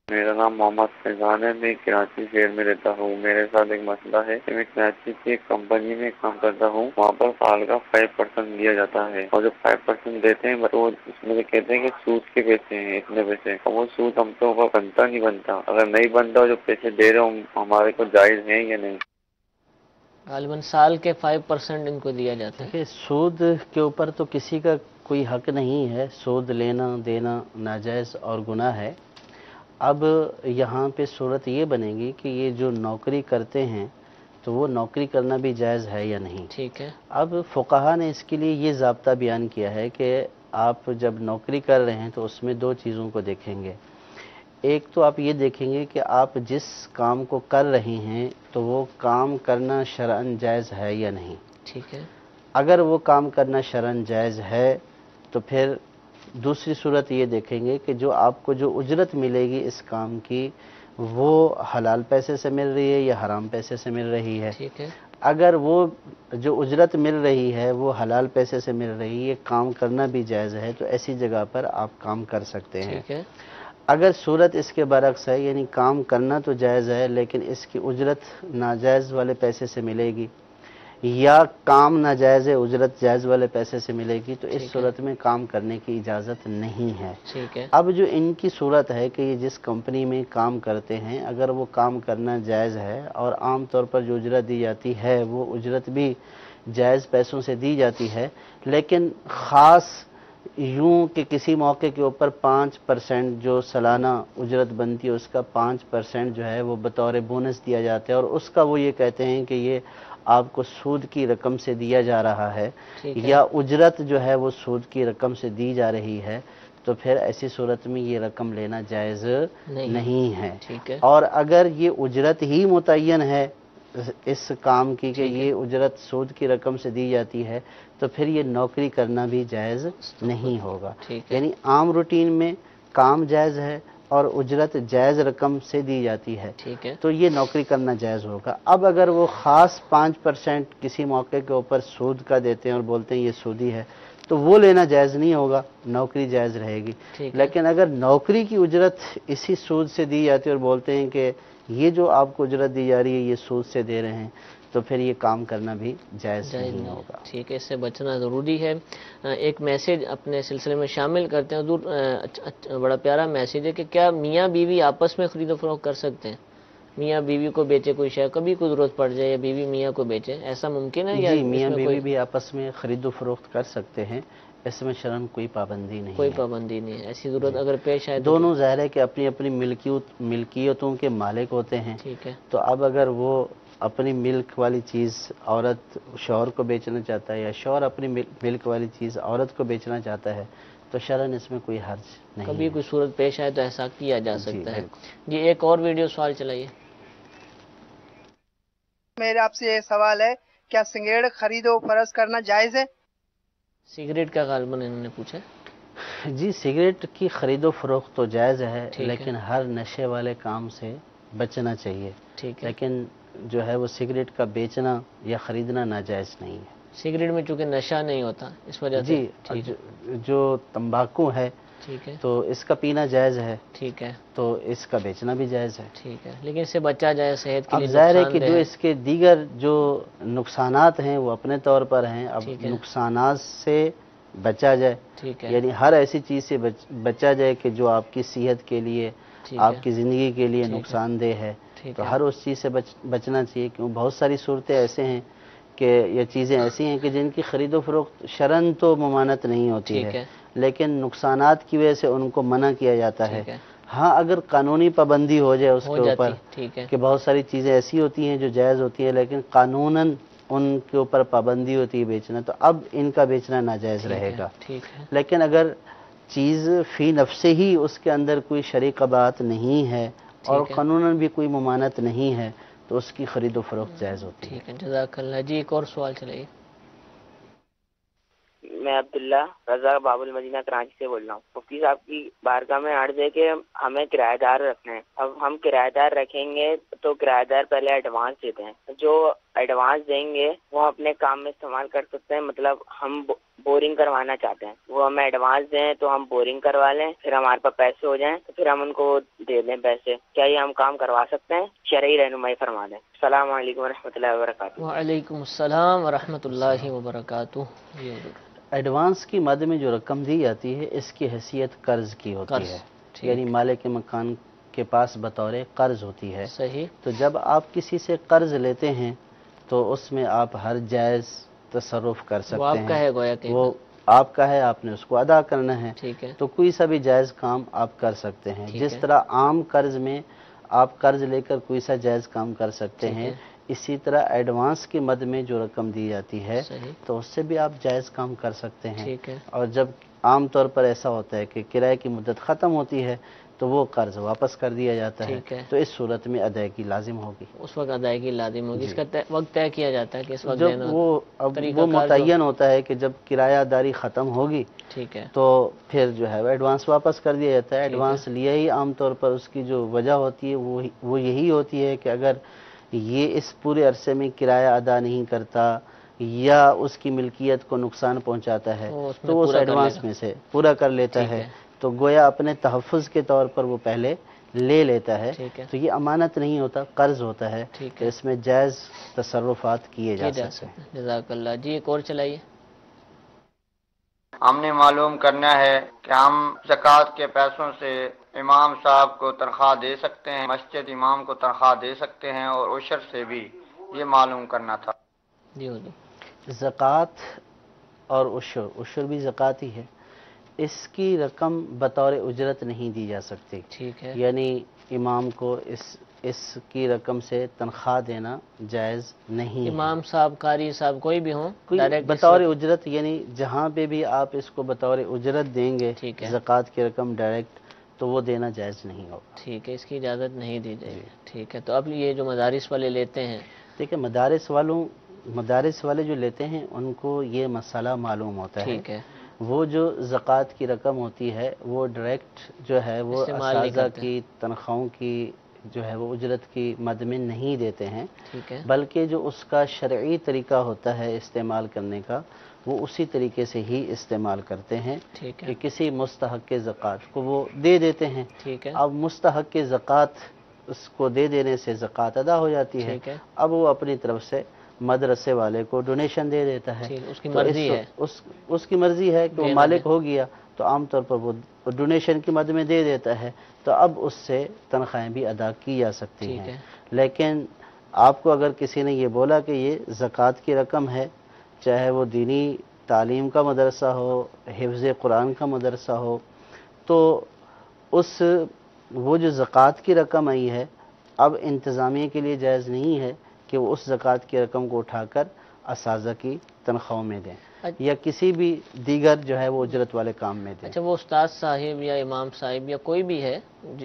میرا نام محمد فیضان ہے، میں کراچی شہر میں رہتا ہوں. میرے ساتھ ایک مسئلہ ہے کہ میں کراچی کی ایک کمپنی میں کام کرتا ہوں. وہاں پر سال کا 5% دیا جاتا ہے، اور جو 5% دیتے ہیں تو اس میں کہتے ہیں کہ سود کے پیسے ہیں اتنے پیسے، اور وہ سود ہم کے اوپر بنتا نہیں بنتا. اگر نہیں بنتا جو پیسے دے رہے ہوں ہمارے کو جائز ہیں یا نہیں؟ غالباً سال کے 5% ان کو دیا جاتا ہے. سود کے اوپر تو کسی کا کوئی حق نہیں ہے. سود لینا دینا ناجائز اور گناہ ہے. اب یہاں پہ صورت یہ بنے گی کہ یہ جو نوکری کرتے ہیں تو وہ نوکری کرنا بھی جائز ہے یا نہیں. ٹھیک ہے. اب فقہا نے اس کے لیے یہ ضابطہ بیان کیا ہے کہ آپ جب نوکری کر رہے ہیں تو اس میں 2 چیزوں کو دیکھیں گے. ایک تو آپ یہ دیکھیں گے کہ آپ جس کام کو کر رہے ہیں تو وہ کام کرنا شرعاً جائز ہے یا نہیں. ٹھیک ہے. اگر وہ کام کرنا شرعاً جائز ہے تو پھر دوسری صورت یہ دیکھیں گے کہ جو آپ کو جو اجرت ملے گی اس کام کی وہ حلال پیسے سے مل رہی ہے یا حرام پیسے سے مل رہی ہے. ٹھیک ہے. اگر وہ جو اجرت مل رہی ہے وہ حلال پیسے سے مل رہی ہے، کام کرنا بھی جائز ہے، تو ایسی جگہ پر آپ کام کر سکتے ہیں. ٹھیک ہے. اگر صورت اس کے برعکس ہے، یعنی کام کرنا تو جائز ہے لیکن اس کی اجرت ناجائز والے پیسے سے ملے گی، یا کام ناجائز ہے اجرت جائز والے پیسے سے ملے گی، تو اس صورت میں کام کرنے کی اجازت نہیں ہے. ٹھیک ہے. اب جو ان کی صورت ہے کہ یہ جس کمپنی میں کام کرتے ہیں اگر وہ کام کرنا جائز ہے اور عام طور پر جو اجرت دی جاتی ہے وہ اجرت بھی جائز پیسوں سے دی جاتی ہے، لیکن خاص یوں کہ کسی موقع کے اوپر 5% جو سالانہ اجرت بنتی ہے اس کا 5% جو ہے وہ بطور بونس دیا جاتا ہے، اور اس کا وہ یہ کہتے ہیں کہ یہ آپ کو سود کی رقم سے دیا جا رہا ہے یا اجرت جو ہے وہ سود کی رقم سے دی جا رہی ہے، تو پھر ایسی صورت میں یہ رقم لینا جائز نہیں ہے. اور اگر یہ اجرت ہی متعین ہے اس کام کی کہ یہ اجرت سود کی رقم سے دی جاتی ہے تو پھر یہ نوکری کرنا بھی جائز نہیں ہوگا. یعنی عام روٹین میں کام جائز ہے اور اجرت جائز رقم سے دی جاتی ہے تو یہ نوکری کرنا جائز ہوگا. اب اگر وہ خاص 5% کسی موقع کے اوپر سود کا دیتے ہیں اور بولتے ہیں یہ سودی ہے تو وہ لینا جائز نہیں ہوگا، نوکری جائز رہے گی. لیکن اگر نوکری کی اجرت اسی سود سے دی جاتی ہے اور بولتے ہیں کہ یہ جو آپ کو اجرت دی جا رہی ہے یہ سود سے دے رہے ہیں تو پھر یہ کام کرنا بھی جائز نہیں ہوگا. ٹھیک ہے، اس سے بچنا ضروری ہے. ایک میسج اپنے سلسلے میں شامل کرتے ہیں. حضور بڑا پیارا میسج ہے کہ کیا میاں بیوی آپس میں خرید و فروخت کر سکتے ہیں؟ میاں بیوی کو بیچے کوئی شے، کبھی کوئی ضرورت پڑ جائے یا بیوی میاں کو بیچے، ایسا ممکن ہے؟ جی، میاں بیوی بھی آپس میں خرید و فروخت کر سکتے ہیں، اس میں شرعاً کوئی پابندی نہیں ہے. کوئی پابندی نہیں ہے. ایسی ضرورت اگر پیش آئے دونوں ظاہر ہے کہ اپنی اپنی ملکیتوں کے مالک ہوتے ہیں. ٹھیک ہے. تو اب اگر وہ اپنی ملک والی چیز عورت شوہر کو بیچنا چاہتا ہے یا شوہر اپنی ملک والی چیز عورت کو بیچنا چاہتا ہے تو شرعاً اس میں کوئی حرج نہیں. کبھی کوئی صورت پیش آئے تو ایسا کیا جا سکتا ہے. جی، ایک اور ویڈیو سوال چلائیے. میرا آپ سے یہ سوال ہے، کیا سگریٹ خرید و فروخت کرنا جائز ہے؟ سگریٹ کا غالباً انہوں نے پوچھا. جی، سگریٹ کی خرید و فروخت تو جائز ہے لیکن ہر نشے والے کام سے بچنا چاہیے، ٹھیک ہے. لیکن جو ہے وہ سگریٹ کا بیچنا یا خریدنا ناجائز نہیں ہے. سگریٹ میں چونکہ نشہ نہیں ہوتا اس وجہ سے. جی، ٹھیک ہے. جو تمباکو ہے ٹھیک ہے. تو اس کا پینا جائز ہے، ٹھیک ہے. تو اس کا بیچنا بھی جائز ہے. ٹھیک ہے، لیکن اس سے بچا جائے صحت کے اب لیے ظاہر ہے نقصان کہ دہ جو ہے. اس کے دیگر جو نقصانات ہیں وہ اپنے طور پر ہیں. اب ٹھیک ہے. نقصانات سے بچا جائے، ٹھیک ہے. یعنی ہر ایسی چیز سے بچا جائے کہ جو آپ کی صحت کے لیے، ٹھیک ہے. آپ کی زندگی کے لیے ٹھیک ہے. نقصان دہ ہے، ٹھیک تو ہے. ہر اس چیز سے بچنا چاہیے. کیوں بہت ساری صورتیں ایسے ہیں کہ یہ چیزیں ایسی ہیں کہ جن کی خرید و فروخت شرعاً تو ممانعت نہیں ہوتی ٹھیک ہے. لیکن نقصانات کی وجہ سے ان کو منع کیا جاتا ہے. ٹھیک ہے. ہاں، اگر قانونی پابندی ہو جائے اس ہو کے اوپر جاتی. ٹھیک ہے. کہ بہت ساری چیزیں ایسی ہوتی ہیں جو جائز ہوتی ہیں لیکن قانوناً ان کے اوپر پابندی ہوتی ہے بیچنا، تو اب ان کا بیچنا ناجائز رہے گا. ٹھیک ہے. لیکن اگر چیز فی نفس ہی اس کے اندر کوئی شرعی قباحت نہیں ہے اور ٹھیک ہے. قانوناً بھی کوئی ممانعت نہیں ہے تو اس کی خرید و فروخت جائز ہوتی ہے. ٹھیک ہے، جزاک اللہ. جی ایک اور سوال چلائیے. میں عبداللہ رضا باب المدینہ کراچی سے بول رہا ہوں. مفتی صاحب کی بارگاہ میں عرض ہے کہ ہمیں کرایہ دار رکھنا ہے. اب ہم کرایہ دار رکھیں گے تو کرایہ دار پہلے ایڈوانس دیتے ہیں. جو ایڈوانس دیں گے وہ اپنے کام میں استعمال کر سکتے ہیں. مطلب ہم بورنگ کروانا چاہتے ہیں، وہ ہمیں ایڈوانس دیں تو ہم بورنگ کروا لیں، پھر ہمارے پاس پیسے ہو جائیں تو پھر ہم ان کو دے دیں پیسے. کیا یہ ہم کام کروا سکتے ہیں؟ شرعی رہنمائی فرما دیں. السلام علیکم ورحمۃ اللہ وبرکاتہ. وعلیکم السلام ورحمۃ اللہ وبرکاتہ. جی حضور. ایڈوانس کی مد میں جو رقم دی جاتی ہے اس کی حیثیت قرض کی ہوتی قرض. ہے، ٹھیک. یعنی مالک مکان کے پاس بطور قرض ہوتی ہے. صحیح. تو جب آپ کسی سے قرض لیتے ہیں تو اس میں آپ ہر جائز تصرف کر وہ سکتے آپ ہیں. کا ہے گویا کہ. وہ آپ کا ہے، آپ نے اس کو ادا کرنا ہے. ٹھیک ہے. تو کوئی سا بھی جائز کام آپ کر سکتے ہیں. ٹھیک جس ہے. طرح عام قرض میں آپ قرض لے کر کوئی سا جائز کام کر سکتے ٹھیک ہیں، ہے. اسی طرح ایڈوانس کی مد میں جو رقم دی جاتی ہے صحیح. تو اس سے بھی آپ جائز کام کر سکتے ہیں. ٹھیک ہے. اور جب عام طور پر ایسا ہوتا ہے کہ کرائے کی مدت ختم ہوتی ہے تو وہ قرض واپس کر دیا جاتا ہے. ٹھیک ہے. تو اس صورت میں ادائیگی لازم ہوگی. اس وقت ادائیگی لازم ہوگی. جی. اس کا وقت طے کیا جاتا ہے کہ اس وقت جب دینا. طریقہ وہ کار جو. متعین ہوتا ہے کہ جب کرایہ داری ختم ہوگی ٹھیک ہے. تو پھر جو ہے ایڈوانس واپس کر دیا جاتا ہے. ایڈوانس لیا ہی عام طور پر اس کی جو وجہ ہوتی ہے وہ یہی ہوتی ہے کہ اگر یہ اس پورے عرصے میں کرایہ ادا نہیں کرتا یا اس کی ملکیت کو نقصان پہنچاتا ہے تو وہ اس ایڈوانس میں سے پورا کر لیتا ہے. تو گویا اپنے تحفظ کے طور پر وہ پہلے لے لیتا ہے. تو یہ امانت نہیں ہوتا، قرض ہوتا ہے. تو اس میں جائز تصرفات کیے جا سکتے ہیں. جزاک اللہ. جی ایک اور چلائیے. ہم نے معلوم کرنا ہے کہ ہم زکوٰۃ کے پیسوں سے امام صاحب کو تنخواہ دے سکتے ہیں، مسجد امام کو تنخواہ دے سکتے ہیں اور عشر سے بھی، یہ معلوم کرنا تھا. جی حضور. زکوٰۃ اور عشر بھی زکوٰۃ ہی ہے. اس کی رقم بطور اجرت نہیں دی جا سکتی. ٹھیک ہے. یعنی امام کو اس کی رقم سے تنخواہ دینا جائز نہیں. امام صاحب، قاری صاحب، کوئی بھی ہوں بطور اجرت، یعنی جہاں پہ بھی آپ اس کو بطور اجرت دیں گے زکوٰۃ کی رقم ڈائریکٹ تو وہ دینا جائز نہیں ہوگا. ٹھیک ہے، اس کی اجازت نہیں دی جائے گی. ٹھیک ہے. تو اب یہ جو مدارس والے لیتے ہیں، دیکھیں مدارس والے جو لیتے ہیں ان کو یہ مسئلہ معلوم ہوتا ہے. ٹھیک ہے. وہ جو زکوٰۃ کی رقم ہوتی ہے وہ ڈائریکٹ جو ہے وہ اساتذہ کی تنخواہوں کی جو ہے وہ اجرت کی مد میں نہیں دیتے ہیں. ٹھیک ہے. بلکہ جو اس کا شرعی طریقہ ہوتا ہے استعمال کرنے کا وہ اسی طریقے سے ہی استعمال کرتے ہیں. ٹھیک ہے. کہ کسی مستحق زکوٰۃ کو وہ دے دیتے ہیں. ٹھیک ہے. اب مستحق زکوٰۃ اس کو دے دینے سے زکوٰۃ ادا ہو جاتی ہے. اب وہ اپنی طرف سے مدرسے والے کو ڈونیشن دے دیتا ہے. اس کی مرضی ہے، اس کی مرضی ہے کہ وہ مالک ہو گیا تو عام طور پر وہ ڈونیشن کی مد میں دے دیتا ہے. تو اب اس سے تنخواہیں بھی ادا کی جا سکتی ہیں. لیکن آپ کو اگر کسی نے یہ بولا کہ یہ زکوٰۃ کی رقم ہے، چاہے وہ دینی تعلیم کا مدرسہ ہو، حفظ قرآن کا مدرسہ ہو، تو وہ جو زکوٰۃ کی رقم آئی ہے اب انتظامیہ کے لیے جائز نہیں ہے کہ وہ اس زکوٰۃ کی رقم کو اٹھا کر اساتذہ کی تنخواہوں میں دیں یا کسی بھی دیگر جو ہے وہ اجرت والے کام میں دیں. اچھا، وہ استاد صاحب یا امام صاحب یا کوئی بھی ہے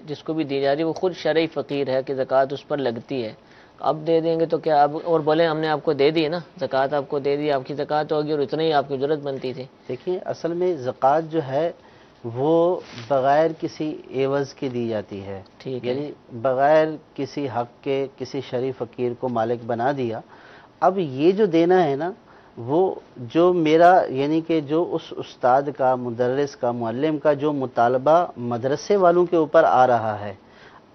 جس کو بھی دی جا رہی ہے، وہ خود شرعی فقیر ہے کہ زکوٰۃ اس پر لگتی ہے، اب دے دیں گے تو کیا اب اور بولے ہم نے آپ کو دے دی نا زکوٰۃ، آپ کو دے دی، آپ کی زکوٰۃ ہوگی اور اتنا ہی آپ کی اجرت بنتی تھی. دیکھیے اصل میں زکوٰۃ جو ہے وہ بغیر کسی عوض کے دی جاتی ہے، ٹھیک ہے، یعنی بغیر کسی حق کے کسی شریف فقیر کو مالک بنا دیا۔ اب یہ جو دینا ہے نا، وہ جو میرا یعنی کہ جو اس استاد کا، مدرس کا، معلم کا جو مطالبہ مدرسے والوں کے اوپر آ رہا ہے،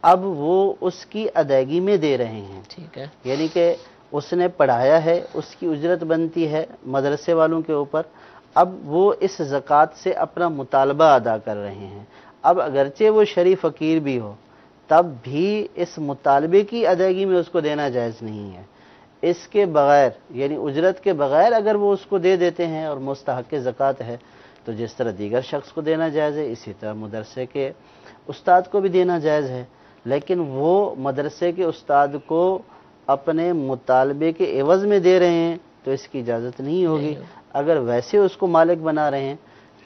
اب وہ اس کی ادائیگی میں دے رہے ہیں، ٹھیک ہے، یعنی کہ اس نے پڑھایا ہے، اس کی اجرت بنتی ہے مدرسے والوں کے اوپر، اب وہ اس زکوٰۃ سے اپنا مطالبہ ادا کر رہے ہیں۔ اب اگرچہ وہ شریف فقیر بھی ہو، تب بھی اس مطالبے کی ادائیگی میں اس کو دینا جائز نہیں ہے۔ اس کے بغیر یعنی اجرت کے بغیر اگر وہ اس کو دے دیتے ہیں اور مستحق زکوٰۃ ہے، تو جس طرح دیگر شخص کو دینا جائز ہے، اسی طرح مدرسے کے استاد کو بھی دینا جائز ہے، لیکن وہ مدرسے کے استاد کو اپنے مطالبے کے عوض میں دے رہے ہیں تو اس کی اجازت نہیں ہوگی۔ اگر ویسے اس کو مالک بنا رہے ہیں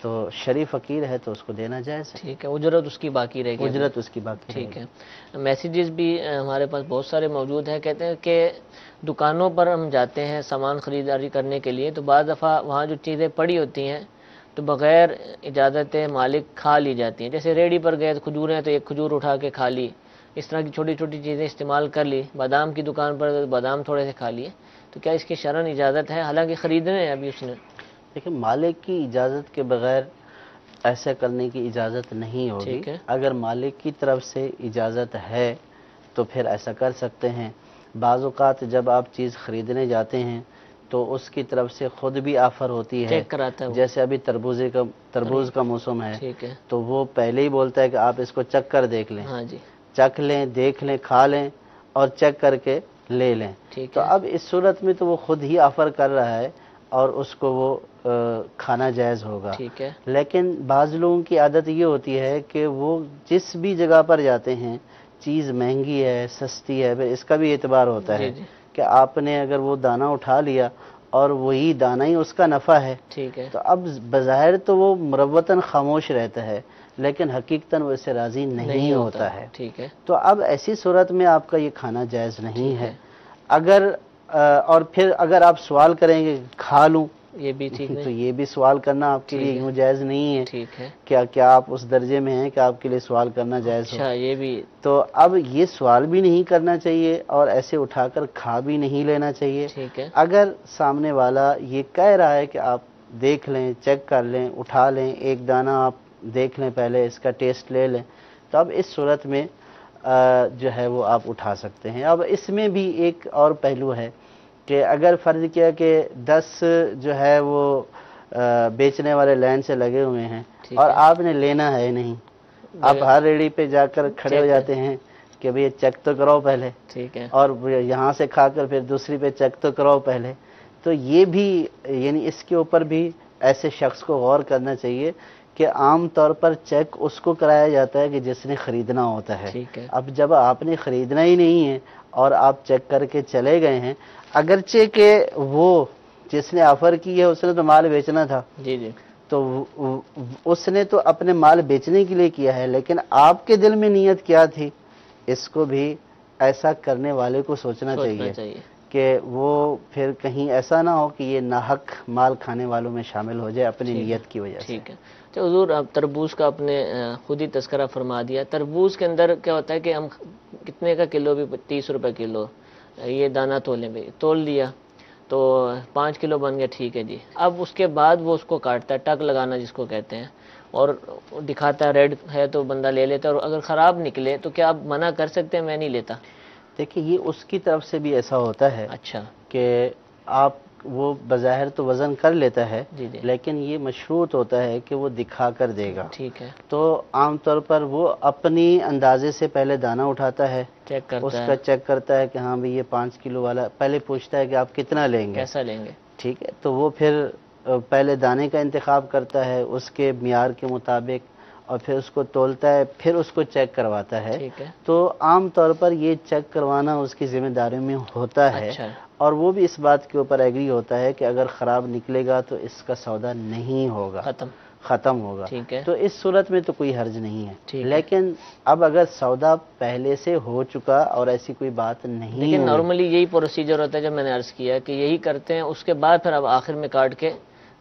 تو شریف فقیر ہے تو اس کو دینا جائز ہے، ٹھیک ہے، اجرت اس کی باقی رہے گی، اجرت اس کی باقی رہے گی۔ ٹھیک ہے۔ میسیجز بھی ہمارے پاس بہت سارے موجود ہیں، کہتے ہیں کہ دکانوں پر ہم جاتے ہیں سامان خریداری کرنے کے لیے، تو بعض دفعہ وہاں جو چیزیں پڑی ہوتی ہیں تو بغیر اجازت مالک کھا لی جاتی ہیں، جیسے ریڑھی پر گئے کھجوریں ہیں تو ایک کھجور اٹھا کے کھا لی، اس طرح کی چھوٹی چھوٹی چیزیں استعمال کر لی، بادام کی دکان پر بادام تھوڑے سے کھا لیے، تو کیا اس کی شرعاً اجازت ہے؟ حالانکہ خریدنے ہیں ابھی اس نے۔ دیکھیں، مالک کی اجازت کے بغیر ایسا کرنے کی اجازت نہیں ہوگی۔ ٹھیک ہے، اگر مالک کی طرف سے اجازت ہے تو پھر ایسا کر سکتے ہیں۔ بعض اوقات جب آپ چیز خریدنے جاتے ہیں تو اس کی طرف سے خود بھی آفر ہوتی ہے، چیک کراتا ہے وہ، جیسے ابھی تربوز کا موسم ہے، ٹھیک ہے، تو وہ پہلے ہی بولتا ہے کہ آپ اس کو چکھ کر دیکھ لیں، ہاں جی، چکھ لیں، دیکھ لیں، کھا لیں اور چیک کر کے لے لیں۔ ٹھیک تو ہے، اب اس صورت میں تو وہ خود ہی آفر کر رہا ہے اور اس کو وہ کھانا جائز ہوگا۔ ٹھیک ہے، لیکن بعض لوگوں کی عادت یہ ہوتی ہے کہ وہ جس بھی جگہ پر جاتے ہیں، چیز مہنگی ہے، سستی ہے، پھر اس کا بھی اعتبار ہوتا ہے جی، کہ آپ نے اگر وہ دانہ اٹھا لیا اور وہی دانہ ہی اس کا نفع ہے، ٹھیک ہے، تو اب بظاہر تو وہ مروتاً خاموش رہتا ہے، لیکن حقیقتاً وہ اس سے راضی نہیں ہوتا ہے۔ ٹھیک ہے، تو اب ایسی صورت میں آپ کا یہ کھانا جائز نہیں ٹھیک ہے۔ اگر اور پھر اگر آپ سوال کریں گے کھا لوں، یہ بھی ٹھیک تو نہیں، یہ بھی سوال کرنا آپ کے ٹھیک لیے ہے، یوں جائز نہیں ہے۔ ٹھیک ہے، کیا آپ اس درجے میں ہیں کہ آپ کے لیے سوال کرنا جائز ہو؟ اچھا، یہ بھی تو اب یہ سوال بھی نہیں کرنا چاہیے اور ایسے اٹھا کر کھا بھی نہیں لینا چاہیے۔ ٹھیک ہے، اگر سامنے والا یہ کہہ رہا ہے کہ آپ دیکھ لیں، چیک کر لیں، اٹھا لیں، ایک دانہ آپ دیکھ لیں، پہلے اس کا ٹیسٹ لے لیں، تو اب اس صورت میں جو ہے وہ آپ اٹھا سکتے ہیں۔ اب اس میں بھی ایک اور پہلو ہے کہ اگر فرض کیا کہ 10 جو ہے وہ بیچنے والے لائن سے لگے ہوئے ہیں اور آپ نے لینا ہے نہیں، آپ ہر ریڑھی پہ جا کر کھڑے ہو جاتے ہیں کہ بھئی چیک تو کراؤ پہلے، ٹھیک ہے، اور یہاں سے کھا کر پھر دوسری پہ چیک تو کراؤ پہلے، تو یہ بھی یعنی اس کے اوپر بھی ایسے شخص کو غور کرنا چاہیے کہ عام طور پر چیک اس کو کرایا جاتا ہے کہ جس نے خریدنا ہوتا ہے۔ ٹھیک ہے، اب جب آپ نے خریدنا ہی نہیں ہے اور آپ چیک کر کے چلے گئے ہیں، اگرچہ کہ وہ جس نے آفر کی ہے اس نے تو مال بیچنا تھا، جی جی، تو اس نے تو اپنے مال بیچنے کے لیے کیا ہے، لیکن آپ کے دل میں نیت کیا تھی، اس کو بھی ایسا کرنے والے کو سوچنا چاہیے کہ وہ پھر کہیں ایسا نہ ہو کہ یہ ناحق مال کھانے والوں میں شامل ہو جائے اپنی نیت کی وجہ سے۔ ٹھیک ہے۔ تو حضور اب تربوز کا آپ نے خود ہی تذکرہ فرما دیا، تربوز کے اندر کیا ہوتا ہے کہ ہم کتنے کا کلو بھی 30 روپے کلو یہ دانہ تولیں بھی تول دیا تو 5 کلو بن گیا، ٹھیک ہے جی۔ اب اس کے بعد وہ اس کو کاٹتا ہے، ٹک لگانا جس کو کہتے ہیں، اور دکھاتا ہے ریڈ ہے تو بندہ لے لیتا ہے، اور اگر خراب نکلے تو کیا آپ منع کر سکتے ہیں میں نہیں لیتا؟ دیکھیں یہ اس کی طرف سے بھی ایسا ہوتا ہے اچھا، کہ آپ وہ بظاہر تو وزن کر لیتا ہے، جی جی، لیکن یہ مشروط ہوتا ہے کہ وہ دکھا کر دے گا۔ ٹھیک ہے، تو عام طور پر وہ اپنی اندازے سے پہلے دانہ اٹھاتا ہے، چیک کرتا اس ہے کا چیک کرتا ہے کہ ہاں بھی یہ 5 کلو والا، پہلے پوچھتا ہے کہ آپ کتنا لیں گے، کیسا لیں گے، ٹھیک ہے، تو وہ پھر پہلے دانے کا انتخاب کرتا ہے اس کے معیار کے مطابق، اور پھر اس کو تولتا ہے، پھر اس کو چیک کرواتا ہے۔ ٹھیک ہے، تو عام طور پر یہ چیک کروانا اس کی ذمہ داری میں ہوتا ہے، اچھا، اور وہ بھی اس بات کے اوپر ایگری ہوتا ہے کہ اگر خراب نکلے گا تو اس کا سودا نہیں ہوگا، ختم ہوگا، ٹھیک ہے، تو اس صورت میں تو کوئی حرج نہیں ٹھیک ہے۔ ہے، لیکن اب اگر سودا پہلے سے ہو چکا اور ایسی کوئی بات نہیں لیکن ہوئی، نارملی یہی پروسیجر ہوتا ہے، جب میں نے عرض کیا کہ یہی کرتے ہیں، اس کے بعد پھر اب آخر میں کاٹ کے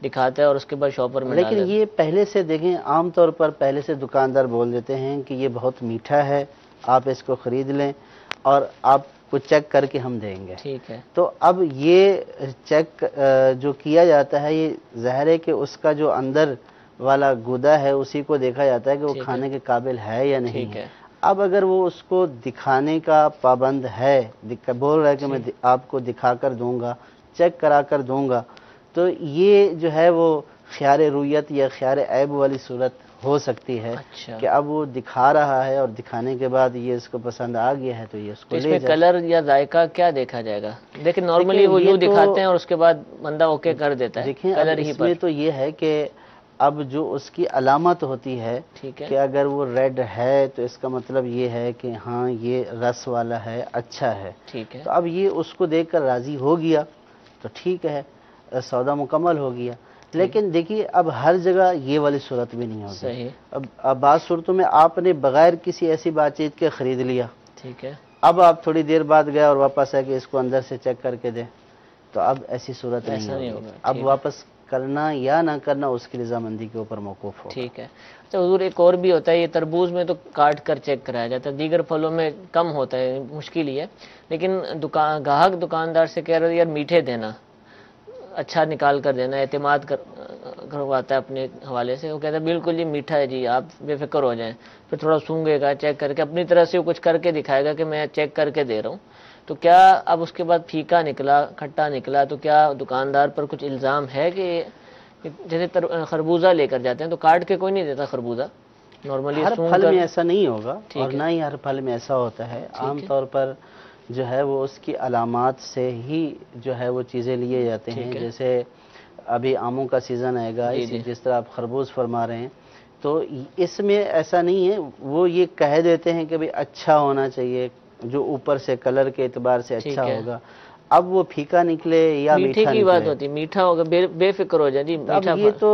دکھاتا ہے اور اس کے بعد شاپر میں ڈال لیکن دیتا ہے۔ یہ پہلے سے دیکھیں، عام طور پر پہلے سے دکاندار بول دیتے ہیں کہ یہ بہت میٹھا ہے، آپ اس کو خرید لیں اور آپ کو چیک کر کے ہم دیں گے۔ ٹھیک ہے، تو اب یہ چیک جو کیا جاتا ہے، یہ ظاہر ہے کہ اس کا جو اندر والا گودا ہے اسی کو دیکھا جاتا ہے کہ وہ ٹھیک ہے، کھانے کے قابل ہے یا نہیں ٹھیک ہے۔ ہے، اب اگر وہ اس کو دکھانے کا پابند ہے، بول رہا ہے کہ میں آپ کو دکھا کر دوں گا، چیک کرا کر دوں گا، تو یہ جو ہے وہ خیار رویت یا خیار عیب والی صورت ہو سکتی ہے اچھا، کہ اب وہ دکھا رہا ہے اور دکھانے کے بعد یہ اس کو پسند آ گیا ہے تو یہ اس کو تو اس لے میں جائے۔ کلر یا ذائقہ کیا دیکھا جائے گا؟ لیکن نارملی وہ یہ یوں تو- دکھاتے ہیں اور اس کے بعد بندہ اوکے کر دیتا ہے دیکھیں اب کلر ہی اس پر۔ میں تو یہ ہے کہ اب جو اس کی علامت ہوتی ہے ٹھیک ہے، کہ اگر وہ ریڈ ہے تو اس کا مطلب یہ ہے کہ ہاں یہ رس والا ہے، اچھا ہے۔ ٹھیک ہے، تو اب یہ اس کو دیکھ کر راضی ہو گیا تو ٹھیک ہے، سودا مکمل ہو گیا۔ لیکن دیکھیے اب ہر جگہ یہ والی صورت بھی نہیں ہوگی۔ صحیح، اب بعض صورتوں میں آپ نے بغیر کسی ایسی بات چیت کے خرید لیا، ٹھیک ہے، اب آپ تھوڑی دیر بعد گئے اور واپس آئے کہ اس کو اندر سے چیک کر کے دیں، تو اب ایسی صورت ایسا نہیں نہیں ہوگا، ہوگی۔ اب ٹھیک ہے۔ واپس کرنا یا نہ کرنا اس کی رضامندی کے اوپر موقوف ہوگا۔ ٹھیک ہے۔ اچھا حضور، ایک اور بھی ہوتا ہے، یہ تربوز میں تو کاٹ کر چیک کرایا جاتا ہے، دیگر پھلوں میں کم ہوتا ہے، مشکل ہی ہے، لیکن گاہک دکاندار سے کہہ رہے یار میٹھے دینا، اچھا نکال کر دینا، اعتماد کرواتا ہے اپنے حوالے سے، وہ کہتا ہے بالکل یہ میٹھا ہے جی، آپ بے فکر ہو جائیں، پھر تھوڑا سونگے گا، چیک کر کے اپنی طرح سے وہ کچھ کر کے دکھائے گا کہ میں چیک کر کے دے رہا ہوں، تو کیا اب اس کے بعد پھیکا نکلا، کھٹا نکلا، تو کیا دکاندار پر کچھ الزام ہے کہ جیسے خربوزہ لے کر جاتے ہیں تو کاٹ کے کوئی نہیں دیتا خربوزہ، نارملی ہر سونگ پھل کر؟ میں ایسا نہیں ہوگا ٹھیک اور ہے، نہ ہی ہر پھل میں ایسا ہوتا ہے۔ عام ہے، طور پر جو ہے وہ اس کی علامات سے ہی جو ہے وہ چیزیں لیے جاتے ہیں۔ ٹھیک ہے، جیسے ابھی آموں کا سیزن آئے گا، جی جی، جس طرح آپ خربوز فرما رہے ہیں، تو اس میں ایسا نہیں ہے، وہ یہ کہہ دیتے ہیں کہ بھئی اچھا ہونا چاہیے، جو اوپر سے کلر کے اعتبار سے اچھا ٹھیک ہے۔ ہوگا۔ اب وہ پھیکا نکلے یا میٹھے میٹھا کی بات نکلے، ہوتی، میٹھا ہوگا، بے فکر ہو جائے جی، تو اب میٹھا یہ تو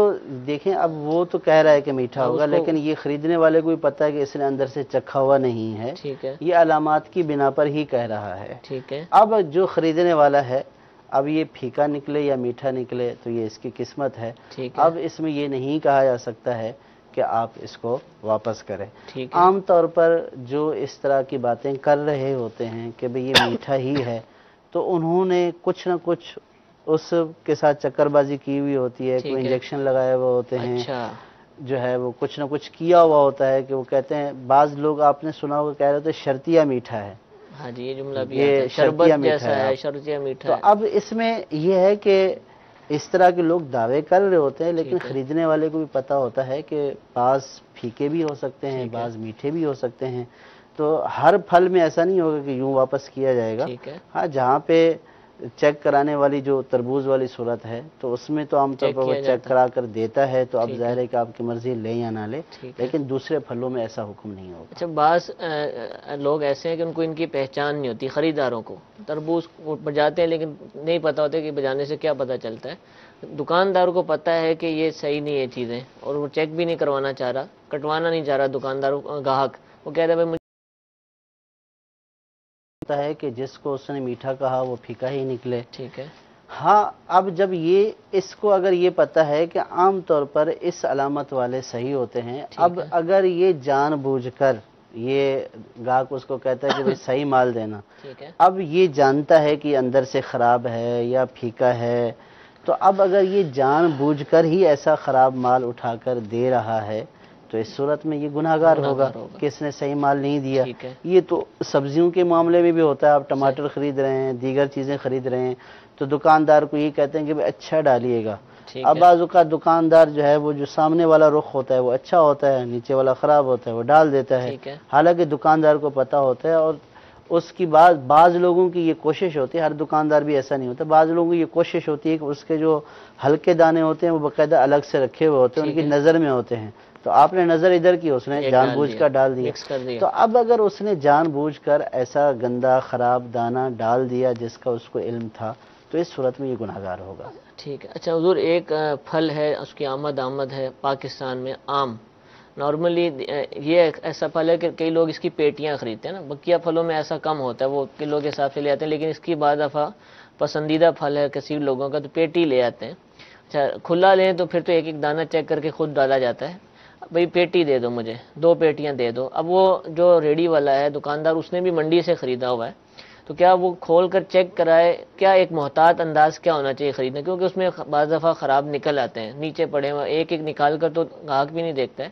دیکھیں، اب وہ تو کہہ رہا ہے کہ میٹھا اب ہوگا، اس کو- لیکن یہ خریدنے والے کو بھی پتہ ہے کہ اس نے اندر سے چکھا ہوا نہیں ہے، ٹھیک ہے، یہ علامات کی بنا پر ہی کہہ رہا ہے۔ ٹھیک ہے، اب جو خریدنے والا ہے، اب یہ پھیکا نکلے یا میٹھا نکلے تو یہ اس کی قسمت ہے۔ ٹھیک ہے، اب اس میں یہ نہیں کہا جا سکتا ہے کہ آپ اس کو واپس کریں۔ ٹھیک ہے، عام طور پر جو اس طرح کی باتیں کر رہے ہوتے ہیں کہ بھئی یہ میٹھا ہی ہے، تو انہوں نے کچھ نہ کچھ اس کے ساتھ چکر بازی کی ہوئی ہوتی ہے، کوئی ٹھیک ہے، انجیکشن لگائے ہوئے ہوتے ہیں، اچھا، جو ہے وہ کچھ نہ کچھ کیا ہوا ہوتا ہے کہ وہ کہتے ہیں، بعض لوگ آپ نے سنا ہوگا کہہ رہے ہوتے شرطیہ میٹھا ہے، ہاں جی، یہ جملہ بھی یہ آتا ہے، شربت شرطیہ میٹھا جیسا ہے ہے، آپ۔ شرطیہ میٹھا تو ہے، اب اس میں یہ ہے کہ اس طرح کے لوگ دعوے کر رہے ہوتے ہیں، لیکن ٹھیک ہے، خریدنے والے کو بھی پتہ ہوتا ہے کہ بعض پھیکے بھی ہو سکتے ہیں، ٹھیک ہے، بعض میٹھے بھی ہو سکتے ہیں، تو ہر پھل میں ایسا نہیں ہوگا کہ یوں واپس کیا جائے گا۔ ٹھیک ہے، ہاں، جہاں پہ چیک کرانے والی جو تربوز والی صورت ہے تو اس میں تو عام طور چیک پر وہ کیا چیک جاتا ہے، کرا کر دیتا ہے، تو اب ٹھیک ظاہر ہے، ہے کہ آپ کی مرضی لیں یا نہ لیں، ٹھیک ہے۔ لیکن دوسرے پھلوں میں ایسا حکم نہیں ہوگا۔ اچھا، بعض لوگ ایسے ہیں کہ ان کو ان کی پہچان نہیں ہوتی، خریداروں کو تربوز بجاتے ہیں لیکن نہیں پتا ہوتا کہ بجانے سے کیا پتہ چلتا ہے، دکاندار کو پتہ ہے کہ یہ صحیح نہیں ہے چیزیں، اور وہ چیک بھی نہیں کروانا چاہ رہا، کٹوانا نہیں چاہ رہا دکاندار، گاہک وہ کہہ رہا ہے بھائی ہوتا ہے کہ جس کو اس نے میٹھا کہا وہ پھیکا ہی نکلے۔ ٹھیک ہے، ہاں، اب جب یہ اس کو اگر یہ پتہ ہے کہ عام طور پر اس علامت والے صحیح ہوتے ہیں، اب ہے، اگر یہ جان بوجھ کر یہ گاہک اس کو کہتا ہے کہ بھئی صحیح مال دینا، ٹھیک ہے، اب یہ جانتا ہے کہ اندر سے خراب ہے یا پھیکا ہے، تو اب اگر یہ جان بوجھ کر ہی ایسا خراب مال اٹھا کر دے رہا ہے تو اس صورت میں یہ گناہگار ہوگا کہ اس نے صحیح مال نہیں دیا۔ ٹھیک ہے، یہ تو سبزیوں کے معاملے میں بھی ہوتا ہے، آپ ٹماٹر خرید رہے ہیں، دیگر چیزیں خرید رہے ہیں، تو دکاندار کو یہ کہتے ہیں کہ بھئی اچھا ڈالیے گا۔ ٹھیک اب ہے، بعض اوقات دکاندار جو ہے وہ جو سامنے والا رخ ہوتا ہے وہ اچھا ہوتا ہے، نیچے والا خراب ہوتا ہے، وہ ڈال دیتا ہے، ٹھیک ہے، حالانکہ دکاندار کو پتہ ہوتا ہے، اور اس کی بعض لوگوں کی یہ کوشش ہوتی ہے، ہر دکاندار بھی ایسا نہیں ہوتا، بعض لوگوں کی یہ کوشش ہوتی ہے کہ اس کے جو ہلکے دانے ہوتے ہیں وہ باقاعدہ الگ سے رکھے ہوئے ہوتے ہیں، ان کی نظر میں ہوتے ہیں، تو آپ نے نظر ادھر کی، اس نے جان بوجھ کر ڈال دیا، مکس کر دیا، تو اب اگر اس نے جان بوجھ کر ایسا گندا خراب دانہ ڈال دیا جس کا اس کو علم تھا تو اس صورت میں یہ گناہگار ہوگا۔ ٹھیک ہے۔ اچھا حضور، ایک پھل ہے، اس کی آمد ہے پاکستان میں، آم، نارملی یہ ایسا پھل ہے کہ کئی لوگ اس کی پیٹیاں خریدتے ہیں نا، بقیہ پھلوں میں ایسا کم ہوتا ہے، وہ کلو کے حساب سے لے آتے ہیں، لیکن اس کی بعض دفعہ پسندیدہ پھل ہے کثیر لوگوں کا، تو پیٹی لے آتے ہیں۔ اچھا کھلا لیں تو پھر تو ایک ایک دانہ چیک کر کے خود ڈالا جاتا ہے. بھئی پیٹی دے دو مجھے, 2 پیٹیاں دے دو. اب وہ جو ریڈی والا ہے دکاندار اس نے بھی منڈی سے خریدا ہوا ہے, تو کیا وہ کھول کر چیک کرائے؟ کیا ایک محتاط انداز کیا ہونا چاہیے خریدنے, کیونکہ اس میں بعض دفعہ خراب نکل آتے ہیں, نیچے پڑے ہوئے ایک ایک نکال کر تو گاہک بھی نہیں دیکھتا ہے.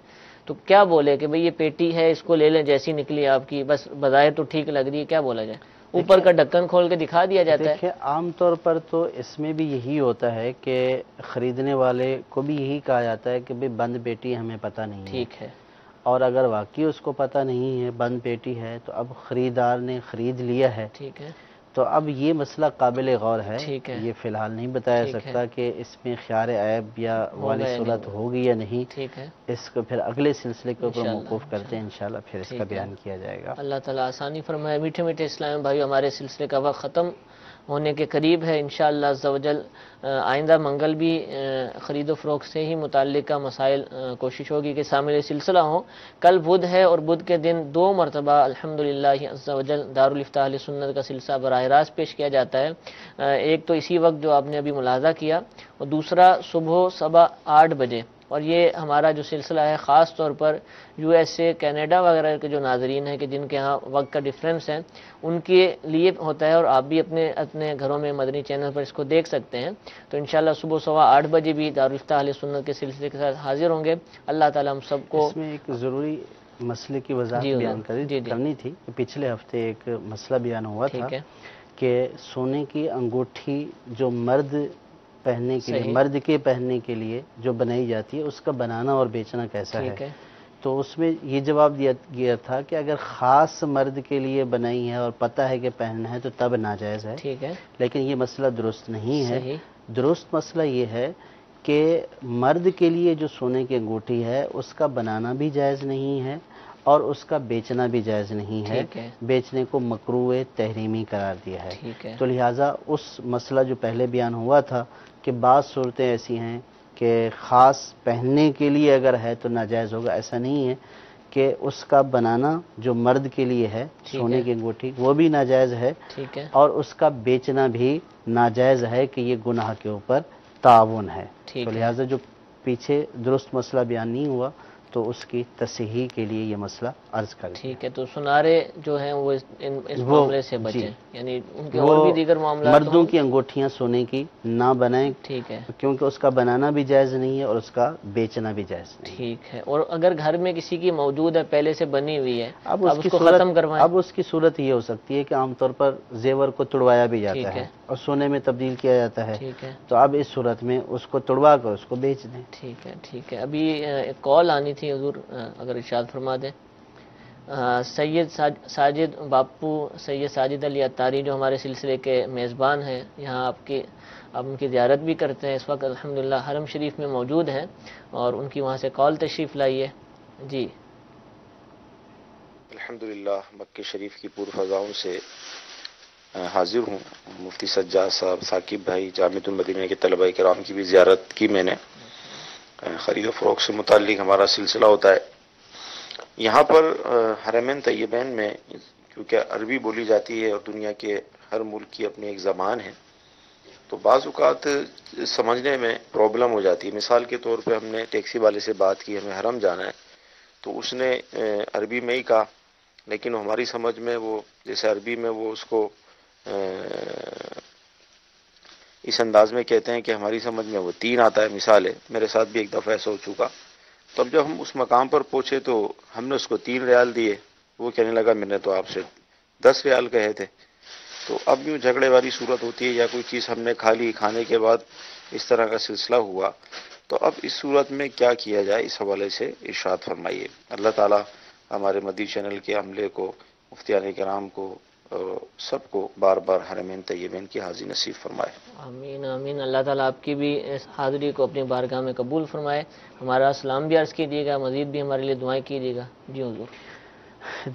تو کیا بولے کہ بھئی یہ پیٹی ہے اس کو لے لیں جیسی نکلی آپ کی, بس بظاہر تو ٹھیک لگ رہی ہے, کیا بولا جائے؟ اوپر کا ڈھکن کھول کے دکھا دیا جاتا ہے. دیکھیں عام طور پر تو اس میں بھی یہی ہوتا ہے کہ خریدنے والے کو بھی یہی کہا جاتا ہے کہ بھئی بند پیٹی ہمیں پتہ نہیں ہے. ٹھیک ہے. اور اگر واقعی اس کو پتہ نہیں ہے بند پیٹی ہے تو اب خریدار نے خرید لیا ہے, ٹھیک ہے, تو اب یہ مسئلہ قابل غور ہے. ٹھیک ہے. یہ فی الحال نہیں بتایا سکتا کہ اس میں خیار عیب یا والی صورت ہوگی یا نہیں. ٹھیک ہے, اس کو پھر اگلے سلسلے کے اوپر موقوف کرتے ہیں, انشاءاللہ پھر اس کا بیان کیا جائے گا. اللہ تعالیٰ آسانی فرمائے. میٹھے میٹھے اسلام بھائی, ہمارے سلسلے کا وقت ختم ہونے کے قریب ہے. انشاءاللہ عز و جل آئندہ منگل بھی خرید و فروخت سے ہی متعلقہ مسائل کوشش ہوگی کہ شامل سلسلہ ہوں. کل بدھ ہے اور بدھ کے دن 2 مرتبہ الحمدللہ عز و جل دارالفتاح اہل سنت کا سلسلہ براہ راست پیش کیا جاتا ہے. ایک تو اسی وقت جو آپ نے ابھی ملاحظہ کیا, اور دوسرا صبح 8:15 بجے. اور یہ ہمارا جو سلسلہ ہے خاص طور پر یو ایس اے, کینیڈا وغیرہ کے جو ناظرین ہیں کہ جن کے ہاں وقت کا ڈفرینس ہے, ان کے لیے ہوتا ہے. اور آپ بھی اپنے گھروں میں مدنی چینل پر اس کو دیکھ سکتے ہیں. تو انشاءاللہ صبح 8:15 بجے بھی دارالفتاح اہل سنت کے سلسلے کے ساتھ حاضر ہوں گے. اللہ تعالیٰ ہم سب کو. اس میں ایک ضروری مسئلے کی وضاحت بیان کرنی تھی. پچھلے ہفتے ایک مسئلہ بیان ہوا تھا کہ سونے کی انگوٹھی جو مرد پہننے کے لیے, مرد کے پہننے کے لیے جو بنائی جاتی ہے, اس کا بنانا اور بیچنا کیسا ہے. تو اس میں یہ جواب دیا گیا تھا کہ اگر خاص مرد کے لیے بنائی ہے اور پتہ ہے کہ پہننا ہے تو تب ناجائز ہے. لیکن یہ مسئلہ درست نہیں ہے. درست مسئلہ یہ ہے کہ مرد کے لیے جو سونے کی انگوٹھی ہے اس کا بنانا بھی جائز نہیں ہے اور اس کا بیچنا بھی جائز نہیں ہے. بیچنے کو مکروہ تحریمی قرار دیا ہے. تو لہٰذا اس مسئلہ جو پہلے بیان ہوا تھا کہ بعض صورتیں ایسی ہیں کہ خاص پہننے کے لیے اگر ہے تو ناجائز ہوگا, ایسا نہیں ہے. کہ اس کا بنانا جو مرد کے لیے ہے سونے کی انگوٹھی وہ بھی ناجائز ہے, اور اس کا بیچنا بھی ناجائز ہے کہ یہ گناہ کے اوپر تعاون ہے. تو لہٰذا جو پیچھے درست مسئلہ بیان نہیں ہوا تو اس کی تصحیح کے لیے یہ مسئلہ عرض کر. ٹھیک ہے, تو سنارے جو ہیں وہ اس معاملے سے بچیں, یعنی ان کے اور بھی دیگر معاملات. مردوں کی انگوٹھیاں سونے کی نہ بنائیں. ٹھیک ہے, کیونکہ اس کا بنانا بھی جائز نہیں ہے اور اس کا بیچنا بھی جائز نہیں. ٹھیک ہے. اور اگر گھر میں کسی کی موجود ہے, پہلے سے بنی ہوئی ہے, اب اس کو ختم کروائیں. اب اس کی صورت یہ ہو سکتی ہے کہ عام طور پر زیور کو تڑوایا بھی جاتا ہے اور سونے میں تبدیل کیا جاتا ہے. تو اب اس صورت میں اس کو تڑوا کر اس کو بیچ دیں. ٹھیک ہے, ٹھیک ہے. ابھی ایک کال آنی تھی حضور, اگر ارشاد فرما دیں. سید ساجد باپو, سید ساجد علی اتاری جو ہمارے سلسلے کے میزبان ہیں, یہاں آپ ان کی زیارت بھی کرتے ہیں. اس وقت الحمدللہ حرم شریف میں موجود ہیں اور ان کی وہاں سے کال تشریف لائی ہے. جی الحمدللہ مکہ شریف کی پور فضاؤں سے حاضر ہوں. مفتی سجاد صاحب, ثاقب بھائی, جامعۃ المدینہ کے طلباء کرام کی بھی زیارت کی میں نے. خرید و فروخت سے متعلق ہمارا سلسلہ ہوتا ہے. یہاں پر حرمین طیبین میں کیونکہ عربی بولی جاتی ہے اور دنیا کے ہر ملک کی اپنی ایک زبان ہے, تو بعض اوقات سمجھنے میں پرابلم ہو جاتی ہے. مثال کے طور پہ ہم نے ٹیکسی والے سے بات کی, ہمیں حرم جانا ہے, تو اس نے عربی میں ہی کہا, لیکن ہماری سمجھ میں وہ جیسے عربی میں وہ اس کو اس انداز میں کہتے ہیں کہ ہماری سمجھ میں وہ 3 آتا ہے. مثال ہے, میرے ساتھ بھی ایک دفعہ ایسا ہو چکا. تو اب جب ہم اس مقام پر پہنچے تو ہم نے اس کو 3 ریال دیے, وہ کہنے لگا میں نے تو آپ سے 10 ریال کہے تھے. تو اب یوں جھگڑے والی صورت ہوتی ہے, یا کوئی چیز ہم نے کھا لی, کھانے کے بعد اس طرح کا سلسلہ ہوا. تو اب اس صورت میں کیا کیا جائے, اس حوالے سے ارشاد فرمائیے. اللہ تعالیٰ ہمارے مدی چینل کے عملے کو, مفتیان کرام کو, سب کو بار بار حرمین طیبین کی حاضری نصیب فرمائے. آمین آمین. اللہ تعالیٰ آپ کی بھی اس حاضری کو اپنی بارگاہ میں قبول فرمائے. ہمارا سلام بھی عرض کیجیے گا, مزید بھی ہمارے لیے دعائیں کیجیے گا. جی حضور.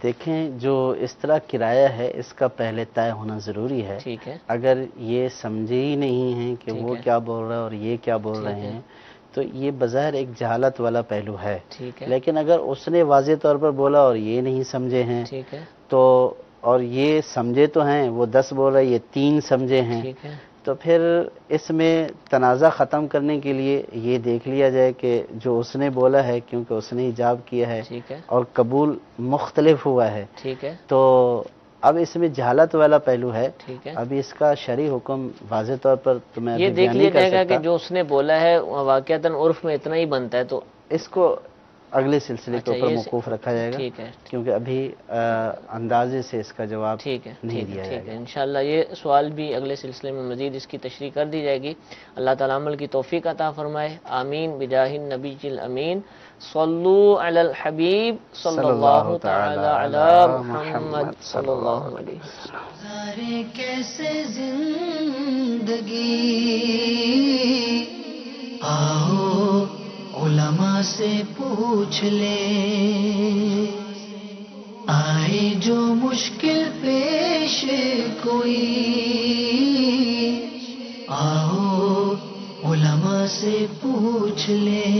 دیکھیں, جو اس طرح کرایہ ہے اس کا پہلے طے ہونا ضروری ہے. ٹھیک ہے. اگر یہ سمجھے ہی نہیں ہیں کہ وہ کیا بول رہا ہے اور یہ کیا بول رہے ہیں, تو یہ بظاہر ایک جہالت والا پہلو ہے. لیکن اگر اس نے واضح طور پر بولا اور یہ نہیں سمجھے ہیں, تو اور یہ سمجھے تو ہیں, وہ 10 بول رہے, یہ 3 سمجھے ہیں, تو پھر اس میں تنازع ختم کرنے کے لیے یہ دیکھ لیا جائے کہ جو اس نے بولا ہے، کیونکہ اس نے حجاب کیا ہے ٹھیک ہے، اور قبول مختلف ہوا ہے، ٹھیک ہے، تو اب اس میں جہالت والا پہلو ہے. ٹھیک ہے. ابھی اس کا شرعی حکم واضح طور پر تو میں یہ ابھی دیکھ بیان لیا نہیں کر جائے گا کہ سکتا. جو اس نے بولا ہے واقعتاً عرف میں اتنا ہی بنتا ہے، تو اس کو اگلے سلسلے کے اچھا، اوپر یہ موقوف رکھا جائے گا، ٹھیک ہے، کیونکہ ابھی اندازے سے اس کا جواب ٹھیک ہے، نہیں ٹھیک ہے، دیا ٹھیک جائے ہے. گا. انشاءاللہ یہ سوال بھی اگلے سلسلے میں مزید اس کی تشریح کر دی جائے گی. اللہ تعالیٰ عمل کی توفیق عطا فرمائے. آمین بجاہ النبی الامین. صلو علی الحبیب صلی اللہ تعالی علی محمد صلی اللہ علیہ وسلم. کیسے زندگی آؤ علماء سے پوچھ لے، آئے جو مشکل پیش کوئی آؤ علماء سے پوچھ لے.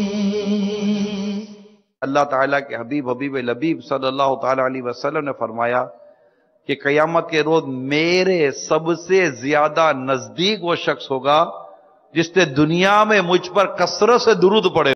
اللہ تعالیٰ کے حبیب لبیب صلی اللہ تعالیٰ علیہ وسلم نے فرمایا کہ قیامت کے روز میرے سب سے زیادہ نزدیک وہ شخص ہوگا جس نے دنیا میں مجھ پر کثرت سے درود پڑے